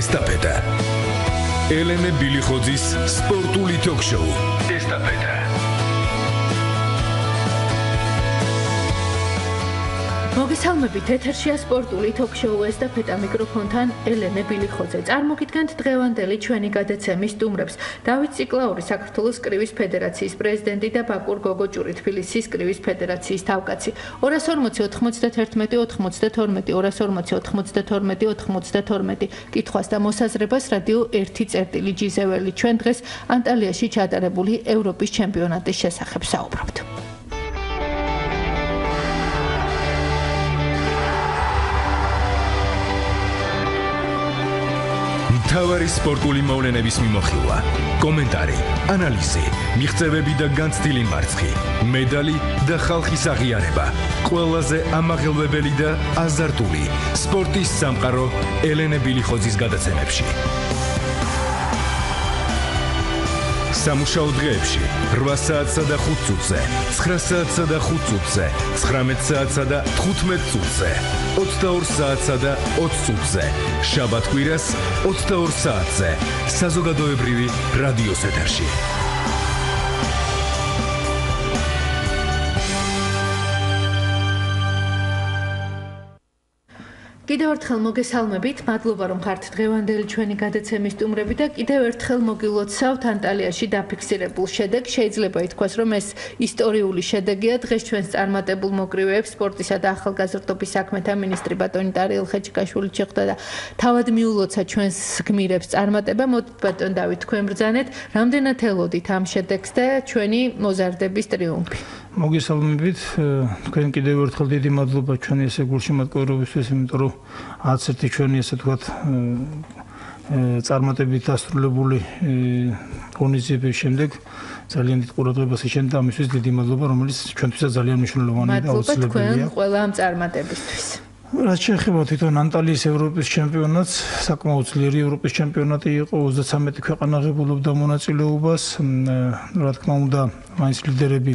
ესტაფეტა. ელენე ბილიხოძის სპორტული ток-შოუ. ესტაფეტა. მოგესალმებით, ეთერშია სპორტული ток-შოუ ესტაფეტა, მიკროფონთან ელენე ბილიხოძე. წარმოგიდგენთ დღევანდელი ჩვენი გადაცემის სტუმრებს. დავით წიკლაური, საქართველოს კრივის ფედერაციის პრეზიდენტი და ბაკურ გოგოჭური-თბილისის კრივის ფედერაციის თავკაცი. 240 91 92 240 92 92 კითხვას და მოსაზრებას რადიო 1.0 ჟ-ზე. ჩვენ დღეს ანტალიაში ჩატარებული ევროპის ჩემპიონატის შესახებ საუბრობთ. თავარი სპორტული მოვლენების მიმოხილვა, კომენტარი, ანალიზი, მიღწევები და განცდილი მარცხი, მედალი და ხალხის აღიარება. ყველაზე ამაღელვებელი და აზარტული სპორტის სამყარო ელენე ბილიხოძის გადაცემებში. სამუშაო დღეებში 8 საათსა და 5 წუთზე, 9 საათსა და 5 წუთზე, 19 საათსა და 15 წუთზე, 22 საათსა და 20 წუთზე, შაბათ-კვირას 22 საათზე, საზოგადოებრივი რადიოს ეთერში. კიდევ ერთხელ მოგესალმებით, მადლობა რომ ხართ დღევანდელი ჩვენი გადაცემის სტუმრები და კიდევ ერთხელ მოგილოცავთ ანტალიაში დაფიქსირებულ შედეგს. შეიძლება ითქვას, რომ ეს ისტორიული შედეგია. დღეს ჩვენს წარმატებულ მოკრივეებს სპორტისა და ახალგაზრდობის საქმეთა მინისტრი ბატონი ხეჭიკაშვილი შეხვდა და თავად მიულოცა ჩვენს გმირებს წარმატება. მოდით ბატონ დავით, თქვენ ბრძანეთ, რამდენად ელოდით ამ შედეგს და ჩვენი მოზარდების ტრიუმფი. მოგესალმებით, თქვენ კიდევ ერთხელ დიდი მადლობა ჩვენი ესე გულშემატკივრობისთვის, იმიტომ რომ არც ერთი ჩვენი ესე თქვათ წარმატებით დასრულებული ღონისძიების შემდეგ ძალიან დიდ ყურადღებას ეშენდა ამისთვის დიდი მადლობა, რომელიც ჩვენთვისაც ძალიან მნიშვნელოვანია და აუცილებელია. მადლობა თქვენ ყველა ამ წარმატებისთვის. რაც შეეხება თვითონ ანტალიის ევროპის ჩემპიონატს, საკმაოდ ძლიერი ევროპის ჩემპიონატი იყო, 33 ქვეყანა ღებულობდა მონაწილეობას. რა თქმა უნდა, მაინც ლიდერები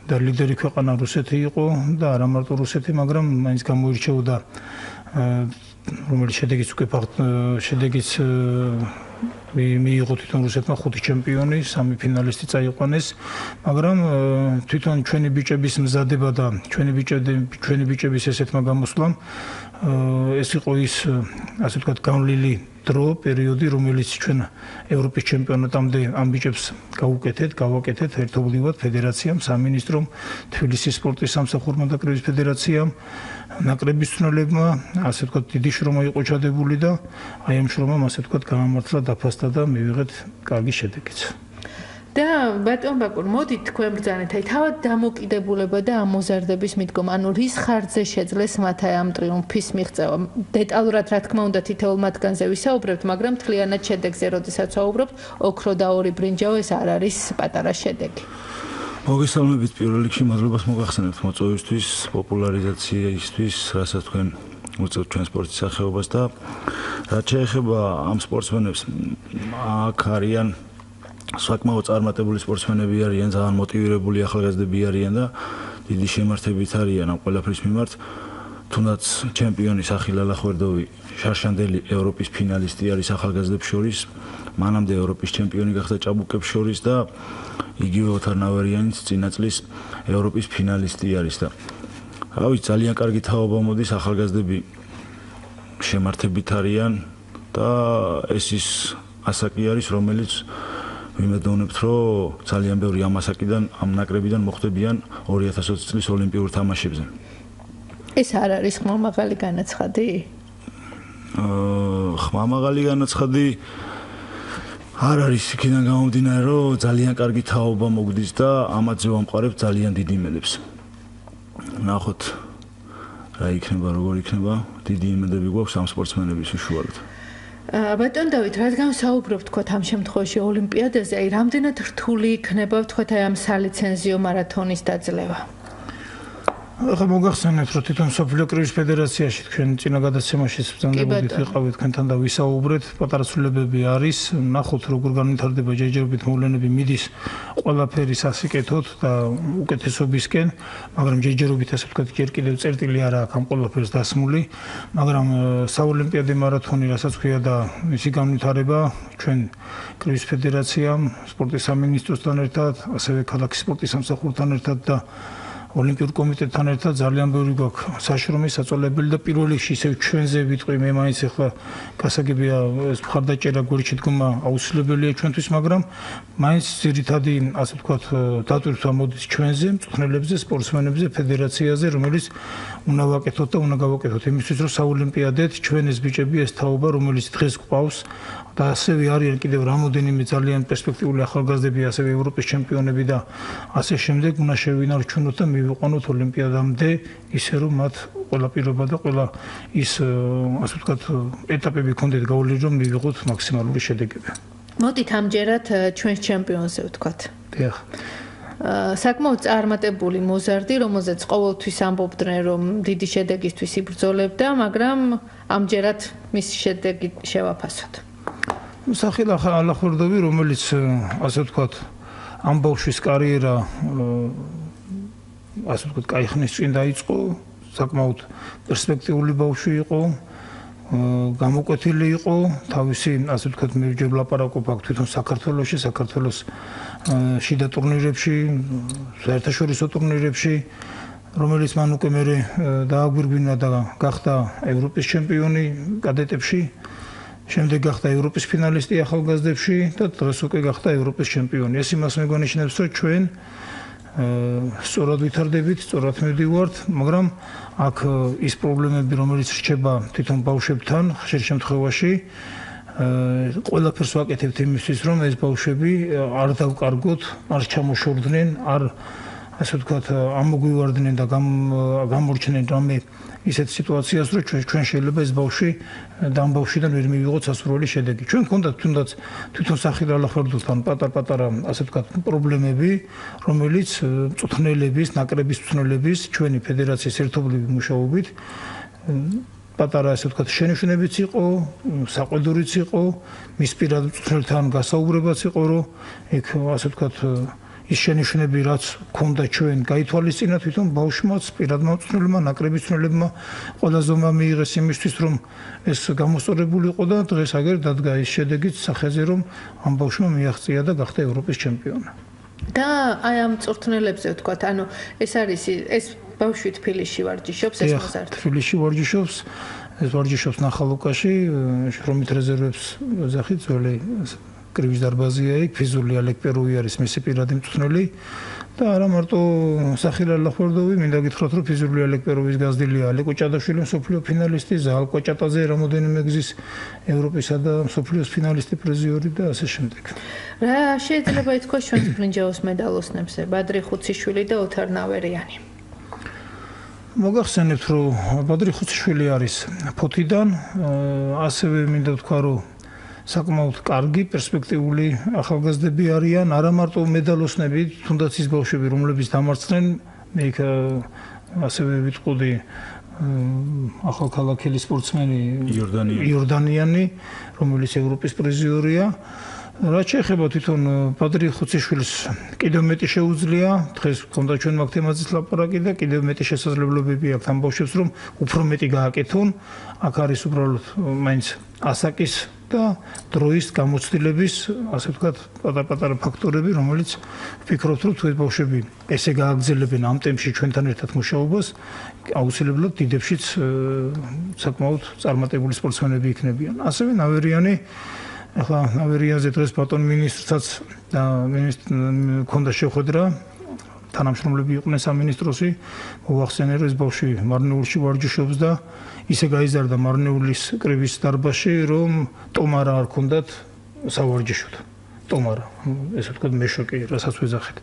და ლიდერი ქვეყანა რუსეთი იყო და არა მარტო რუსეთი, მაგრამ მაინც გამოირჩეოდა რომელიც შედეგიც მიიღო თვითონ რუსეთმა 5 ჩემპიონი, 3 ფინალისტი წაიყვანეს, მაგრამ თვითონ ჩვენი ბიჭების მზადება და ჩვენი ბიჭების ესეთმა გამოსვლამ ეს იყო ის, ასე ვთქვათ, გავლილი დრო, პერიოდი, რომელიც ჩვენ ევროპის ჩემპიონატამდე ამ ბიჭებს გავაკეთეთ ერთობლივად ფედერაციამ, სამინისტრომ, თბილისის სპორტის სამსახურმა და კრივის ფედერაციამ, ნაკრების მწვრთნელებმა, ასე ვთქვათ, დიდი შრომა იყო ჩადებული და აი ამ შრომამ, ასე ვთქვათ, გამართლა დაფასდა და მივიღეთ კარგი შედეგიც. და ბატონ ბაკურ, მოდით თქვენ ბრძანეთ, აი თავად დამოკიდებულება და ამ მოზარდების მიდგომა, ანუ რის ხარჯზე შეძლეს მათ ამ ტრიუმფის მიღწევა. დეტალურად რა თქმა უნდა თითოეულ მათგანზე ვისაუბრებთ, მაგრამ მთლიანად შედეგზე როდესაც ვაუბრობთ, ოქრო და ორი ბრინჯაო ეს არ არის პატარა შედეგი. მოგესალმებით, პირველ რიგში მადლობას მოგახსენებთ მოწვევისთვის, პოპულარიზაციისთვის, რასაც თქვენ უწევთ ჩვენ სპორტის სახეობას და რაც შეეხება ამ სპორტსმენებს, აქ არიან საკმაოდ წარმატებული სპორტსმენები არიან, ძალიან მოტივირებული ახალგაზრდები არიან და დიდი შემართებით არიან ამ ყველაფრის მიმართ. თუნდაც ჩემპიონი სახილ ალახვერდოვი შარშანდელი ევროპის ფინალისტი არის ახალგაზრდებს შორის, მანამდე ევროპის ჩემპიონი გახდა ჭაბუკებს შორის და იგივე ოთარ ნავერიანიც წინა წლის ევროპის ფინალისტი არის და რავი, ძალიან კარგი თაობა მოდის, ახალგაზრდები შემართებით არიან და ეს ის ასაკი არის, რომელიც ვიმედოვნებთ, რომ ძალიან ბევრი ამ ასაკიდან, ამ ნაკრებიდან მოხვდებიან 2020 წლის ოლიმპიურ თამაშებზე. ეს არ არის ხმამაღალი განაცხადი? ხმამაღალი განაცხადი არ არის, იქიდან გამომდინარე, რომ ძალიან კარგი თაობა მოგდის და ამაზე ვამყარებთ ძალიან დიდ იმედებს. ნახოთ რა იქნება, როგორ იქნება, დიდი იმედები გვაქვს ამ სპორტსმენების უშუალოდ. ბატონ დავით, რადგან საუბრობთ თქვათ ამ შემთხვევაში ოლიმპიადაზე, აი რამდენად რთული იქნება თქვათ აი ამ სალიცენზიო მარათონის დაძლევა? ახლა მოგახსენებთ, რომ თვითონ სოფლიო კრივის ფედერაციაში თქვენ წინა გადაცემაშიც ბრძანებოდით ვიყავით თქვენთან და ვისაუბრეთ, პატარა ცვლილებები არის, ნახოთ როგორ განვითარდება ჯერჯერობით მოვლენები, მიდის ყველაფერი სასიკეთოდ და უკეთესობისკენ, მაგრამ ჯერჯერობით ასე ვთქვათ, ჯერ კიდევ წერტილი არ აქვს ამ ყველაფერს დასმული, მაგრამ საოლიმპიადო მარათონი, რასაც ქვია და მისი განვითარება ჩვენ კრივის ფედერაციამ, სპორტის სამინისტროსთან ერთად, ასევე ქალაქის სპორტის სამსახურთან ერთად და ოლიმპიურ კომიტეტთან ერთად ძალიან ბევრი გვაქვს საშრომი საწოლებელი და პირველ რიგში ისევ ჩვენზე ვიტყვი მე მაინც ახლა გასაგებია ეს მხარდაჭერა გვერდში დგომა აუცილებელია ჩვენთვის, მაგრამ მაინც ძირითადი ასე ვთქვათ დატვირთვა მოდის ჩვენზე, მწვრთნელებზე, სპორტსმენებზე, ფედერაციაზე, რომელიც უნდა ვაკეთოთ და უნდა გავაკეთოთ იმისთვის, რომ საოლიმპიადეთ ჩვენ ეს ბიჭები, ეს თაობა, რომელიც დღეს გვყავს და ასევე არიან კიდევ რამოდენიმე ძალიან პერსპექტიული ახალგაზრდები, ასევე ევროპის ჩემპიონები და ასე შემდეგ, უნდა შევინარჩუნოთ და მივიყვანოთ ოლიმპიადამდე, ისე რომ მათ ყველა პირობა და ყველა ის ასე ვთქვათ ეტაპები ქონდეთ გავლილი, რომ მივიღოთ მაქსიმალური შედეგები. მოდით ამჯერად ჩვენს ჩემპიონზე ვთქვათ. დიახ. საკმაოდ წარმატებული მოზარდი, რომელზეც ყოველთვის ამბობდნენ, რომ დიდი შედეგისთვის იბრძოლებდა, მაგრამ ამჯერად მის შედეგი შევაფასოთ. სახელ ალახვერდოვი, რომელიც ასე ვთქვათ ამ ბავშვის კარიერა ასე ვთქვათ კაი ხნის წინ დაიწყო, საკმაოდ პერსპექტიული ბავშვი იყო, გამოკვეთილი იყო, თავისი ასე ვთქვათ მე ჯერ ვლაპარაკობ აქ თვითონ საქართველოში, საქართველოს შიდა ტურნირებში, საერთაშორისო ტურნირებში, რომელიც მან უკვე მერე დააგვირგვინა და გახდა ევროპის ჩემპიონი კადეტებში. შემდეგ გახდა ევროპის ფინალისტი ახალგაზრდებში და დღეს უკვე გახდა ევროპის ჩემპიონი. ეს იმას მეგონიშნებს, რომ ჩვენ სწორად ვითარდებით, სწორად მივდივართ, მაგრამ აქ ის პრობლემები, რომელიც რჩება თვითონ ბავშვებთან, ხშირ შემთხვევაში ყველაფერს ვაკეთებთ იმისთვის, რომ ეს ბავშვები არ დავკარგოთ, არ ჩამოშორდნენ, არ ასე ვთქვათ, ამოგვივარდნენ და გამორჩნენ რამე ისეთ სიტუაციას, რომ ჩვენ შეიძლება ეს ბავშვი და ამ ბავშვიდან ვერ მივიღოთ სასურველი შედეგი. ჩვენ გქონდათ თუნდაც თვითონ სახილალახვერდთან პატარ-პატარა ასე ვთქვათ პრობლემები, რომელიც მწვრთნელების, ნაკრების მწვრთნელების, ჩვენი ფედერაციის ერთობლივი მუშაობით პატარა ასე ვთქვათ შენიშვნებიც იყო, საყვედურიც იყო, მის პირად მწვრთნელთან გასაუბრებაც იყო, რომ იქ ასე ვთქვათ ის შენიშვნები, რაც ქონდა ჩვენ გაითვალისწინა თვითონ ბავშვმაც, პირადმა მწვრთნელებმა, ნაკრების მწვრთნელებმა, ყველა ზომა მიიღეს იმისთვის, რომ ეს გამოსწორებული იყო და დღეს აგერ დადგა ის შედეგიც სახეზე, რომ ამ ბავშვმა მიაღწია და გახდა ევროპის ჩემპიონი. და აი ამ მწვრთნელებზე ვთქვათ, ანუ ეს არის ეს ბავშვი თბილისში ვარჯიშობს, ეს მოზარდი. თბილისში ვარჯიშობს, ეს ვარჯიშობს ნახალუკაში, შრომით რეზერვებს ოძახით ძველი კრივის დარბაზია იქ, ფიზული ალეკ პეროვი არის მისი პირადი მწვრთნელი და არა მარტო სახილალახვერდოვი, მინდა გითხრათ, რომ ფიზული ალეკ პეროვის გაზრდილია ალეკო ჭადაშვილი, მსოფლიო ფინალისტი, ზალკო ჭატაძე რამოდენიმე გზის ევროპისა და მსოფლიოს ფინალისტი, პრიზიორი და ასე შემდეგ. რა შეიძლება ითქვას ჩვენს ბრინჯაოს მედალოსნებზე, ბადრი ხუციშვილი და ოთარ ნავერიანი? მოგახსენებთ, რომ ბადრი ხუციშვილი არის ფოთიდან, ასევე მინდა ვთქვა, რომ საკმაოდ კარგი პერსპექტიული ახალგაზრდები არიან, არა მარტო მედალოსნები, თუნდაც ის ბავშვები, რომლებიც დამარცხდნენ, მე იქ ასევე ვიტყოდი ახალქალაქელი სპორტსმენი იორდანიანი, რომელიც ევროპის პრიზიორია. რაც შეეხება თვითონ ბადრი ხუციშვილს კიდევ მეტი შეუძლია, დღეს გქონდა ჩვენ მაგ თემაზეც ლაპარაკი და კიდევ მეტი შესაძლებლობები აქვს ამ ბავშვებს, რომ უფრო მეტი გააკეთონ. აქ არის უბრალოდ მაინც ასაკის და დროის გამოცდილების, ასე ვთქვათ, პატარ-პატარა ფაქტორები, რომელიც ვფიქრობთ, რომ თუ ეს ბავშვები ესე გააგრძელებენ ამ ტემპში ჩვენთან ერთად მუშაობას, აუცილებლად დიდებშიც საკმაოდ წარმატებული სპორტსმენები იქნებიან. ასევე ნავერიანი ახლა ნავერიანზე დღეს ბატონ მინისტრსაც და მქონდა შეხვედრა, თანამშრომლები იყვნენ სამინისტროსი, მოახსენე, რომ ეს ბავშვი მარნეულში ვარჯიშობს და ისე გაიზარდა მარნეულის კრივის დარბაზში, რომ ტომარა არ ქონდათ სავარჯიშოდ. ტომარა, ესე ვთქვათ, მეშოკი, რასაც ვეძახეთ,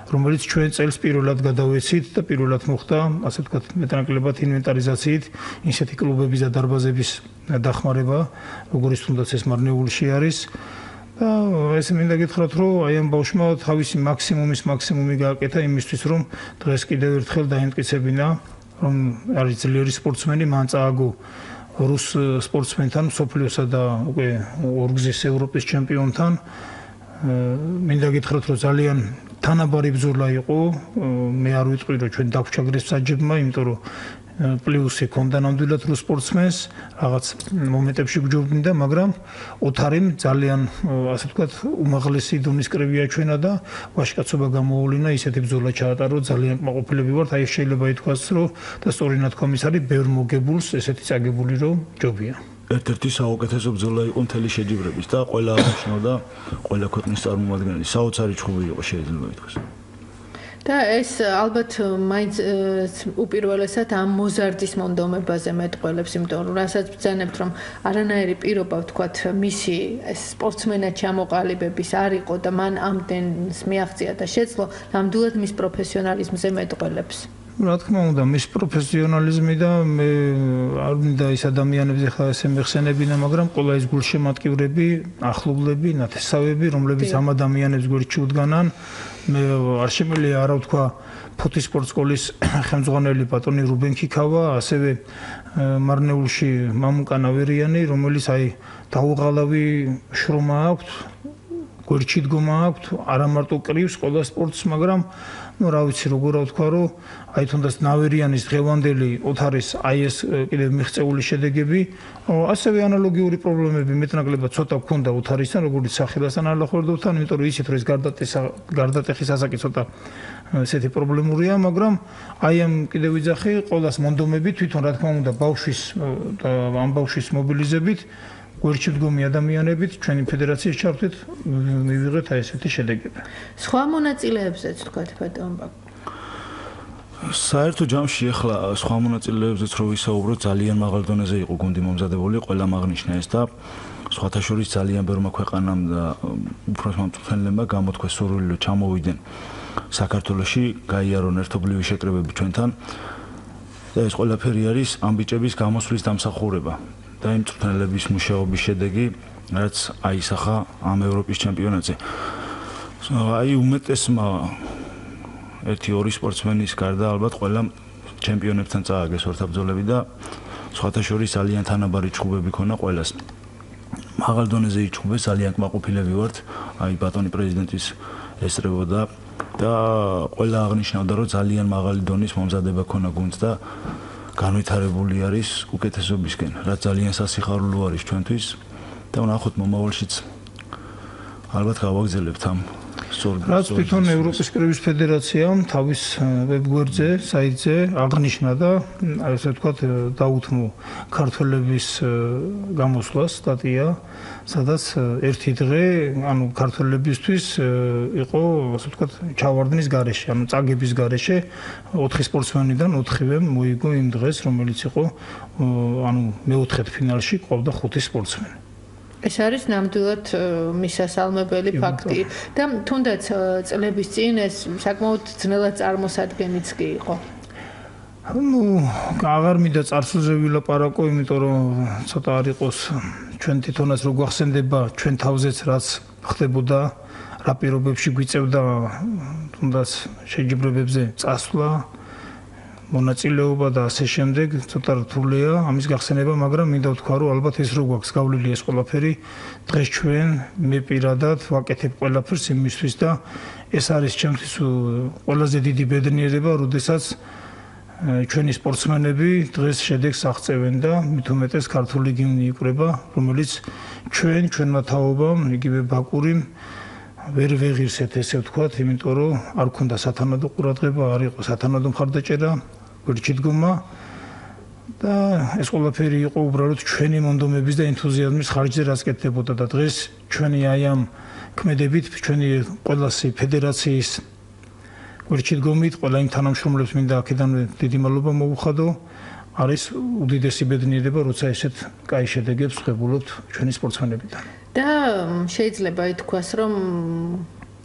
რომელიც ჩვენ წელს პირველად გადავეცით და პირველად მოხდა, ასე ვთქვათ, მეტნაკლებად ინვენტარიზაციით ისეთი კლუბების და დარბაზების დახმარება, როგორც თუნდაც ეს მარნეულში არის. და ეს მინდა გითხრათ, რომ აი ამ ბავშვმა თავისი მაქსიმუმი გააკეთა იმისთვის, რომ დღეს კიდევ ერთხელ დაემტკიცებინა, რომ არის ძლიერი სპორტსმენი, მან წააგო რუს სპორტსმენთან, მსოფლიოსა და უკვე ორგზის ევროპის ჩემპიონთან. მინდა გითხრათ, რომ ძალიან თანაბარი ბრძოლა იყო. მე არ ვიტყვი, რომ ჩვენ დაგვჩაგრეს საჯებმა, იმიტომ რომ პლუსი ქონდა ნამდვილად რუს სპორტსმენს, რაღაც მომენტებში გჯობნიდა, მაგრამ ოთარიმ ძალიან, ასე ვთქვათ, უმაღლესი დონის კრივი აჩვენა და ვაჟკაცობა გამოავლინა, ისეთი ბრძოლა ჩაატარო, ძალიან კმაყოფილები ვართ. აი შეიძლება ითქვას, რომ და სწორი ნათქვამი არის, ბევრ მოგებულს ესეთი წაგებული, რომ ჯობია. ერთ-ერთი საუკეთესო ბრძოლა იყო მთელი შეჯიბრების და ყველა აღნიშნავდა, ყველა ქვეყნის წარმომადგენელი საოცარი ჩხუბი იყო შეიძლება ითქვას. და ეს ალბათ მაინც უპირველესად ამ მოზარდის მონდომებაზე მეტყველებს, იმიტომ რომ რასაც ბრძანებთ, რომ არანაირი პირობა ვთქვათ მისი ეს სპორტსმენად ჩამოყალიბების არ იყო და მან ამდენს მიაღწია და შეძლო, ნამდვილად მის პროფესიონალიზმზე მეტყველებს. რა თქმა უნდა, მის პროფესიონალიზმი და მე არ მინდა ის ადამიანებს ახლა ესე მეხსენებინა, მაგრამ ყველა ის გულშემატკივრები, ახლობლები, ნათესავები, რომლებიც ამ ადამიანებს გვერდში უდგანან, მე არ შემიძლია არა ვთქვა ფოთის სპორტ სკოლის ხელმძღვანელი ბატონი რუბენ ქიქავა, ასევე მარნეულში მამუკა ნავერიანი, რომელიც აი დაუღალავი შრომა აქვს, გვერდში დგომა აქვს, არა მარტო კრივს ყველა სპორტს, მაგრამ ну, რა ვიცი, როგორ ვთქვა, რომ აი თუნდაც ნავერიანის დღევანდელი ოთარის აი ეს კიდევ მიღწეული შედეგები, ასევე ანალოგიური პრობლემები მეტნაკლებად ცოტა გქონდა ოთარისთან, როგორც სახელასთან ალახვერდოვთან, იმიტომ რომ ისეთ რომ ეს გარდატეხის ასაკი ცოტა ესეთი პრობლემურია, მაგრამ აი ამ კიდევ ვიძახი, ყოველას მონდომები თვითონ რა თქმა უნდა ბავშვის და ამ ბავშვის მობილიზებით გვერდში დგომი ადამიანებით ჩვენი ფედერაციის ჩართვით მივიღეთ აი ესეთი შედეგები. სხვა მონაწილეებზეც თქვათ ბატონ ბაკურ. საერთო ჯამში ახლა სხვა მონაწილეებზეც რო ვისაუბროთ, ძალიან მაღალ დონეზე იყო გუნდი მომზადებული, ყველამ აღნიშნა ეს და სხვათა შორის ძალიან ბევრმა ქვეყანამ და უფროს მომწვრთნელებმა გამოთქვეს სურვილი, რომ ჩამოვიდნენ საქართველოში, გაიარონ ერთობლივი შეკრებები ჩვენთან და ეს ყველაფერი არის ამ ბიჭების გამოსვლის დამსახურება. და იმ მწვრთნელების მუშაობის შედეგი, რაც აისახა ამ ევროპის ჩემპიონატზე. აი უმეტესმა 1-2 სპორტსმენის გარდა ალბათ ყველა ჩემპიონებთან წააგეს ორთაბრძოლები და სხვათა შორის ძალიან თანაბარი ჩხუბები ქონა ყველას. მაღალ დონეზე იჩხუბეს, ძალიან კმაყოფილები ვართ, აი ბატონი პრეზიდენტის ესწრებოდა და ყველა აღნიშნავდა, რომ ძალიან მაღალი დონის მომზადება ქონა გუნდს და განვითარებული არის უკეთესობისკენ, რაც ძალიან სასიხარულო არის ჩვენთვის და ვნახოთ მომავალშიც ალბათ გავაგზავნებთ ამ სწორ. რაც თვითონ ევროპის კრივის ფედერაციამ თავის ვებგვერდზე, საიტზე აღნიშნა და ასე ვთქვათ, დაუთმო ქართველების გამოსვლას სტატია, სადაც ერთი დღე, ანუ ქართველებისთვის იყო, ასე ვთქვათ, ჩავარდნის გარეშე, ანუ წაგების გარეშე 4 სპორტსმენიდან 4-ვემ მოიგო იმ დღეს, რომელიც იყო, ანუ მეოთხედ ფინალში ყვავდა 5 სპორტსმენი. ეს არის ნამდვილად მისასალმებელი ფაქტი და თუნდაც წლების წინ ეს საკმაოდ ძნელად წარმოსადგენიც კი იყო. ну, აღარ მინდა წარსულზე ვილაპარაკო, იმიტომ რომ ცოტა არ იყოს ჩვენ თვითონაც რო გვახსენდება ჩვენ თავზეც რაც ხდებოდა, რა პირობებში გვიწევდა თუნდაც შეჯიბრებებზე წასვლა, მონაწილეობა და ასე შემდეგ, ცოტა რთულია ამის გახსენება, მაგრამ მინდა ვთქვა, რომ ალბათ ეს რო გვაქვს გავლილი ეს ყველაფერი, დღეს ჩვენ მე პირადად ვაკეთებ ყველაფერს იმისთვის და ეს არის ჩემთვის ყველაზე დიდი ბედნიერება, როდესაც ჩვენი სპორტსმენები დღეს შედეგს აღწევენ და მით უმეტეს ქართული გიმნი იკვრება, რომელიც ჩვენმა თაობამ, იგივე ბაკურიმ ვერ ვეღირსეთ ესე ვთქვათ, იმიტომ რომ არ ქონდა სათანადო ყურადღება, არ იყო სათანადო მხარდაჭერა, გვერდში დგომა და ეს ყველაფერი იყო უბრალოდ ჩვენი მონდომების და ენთუზიაზმის ხარჯზე რაც კეთდებოდა და დღეს ჩვენი აი ამ ქმედებით, ჩვენი ყველასი ფედერაციის გვერდში დგომით, ყველა იმ თანამშრომლებს მინდა აქედანვე დიდი მადლობა მოუხადო, არის უდიდესი ბედნიერება, როცა ესეთ კაი შედეგებს ვღებულობთ ჩვენი სპორტსმენებიდან. და შეიძლება ითქვას, რომ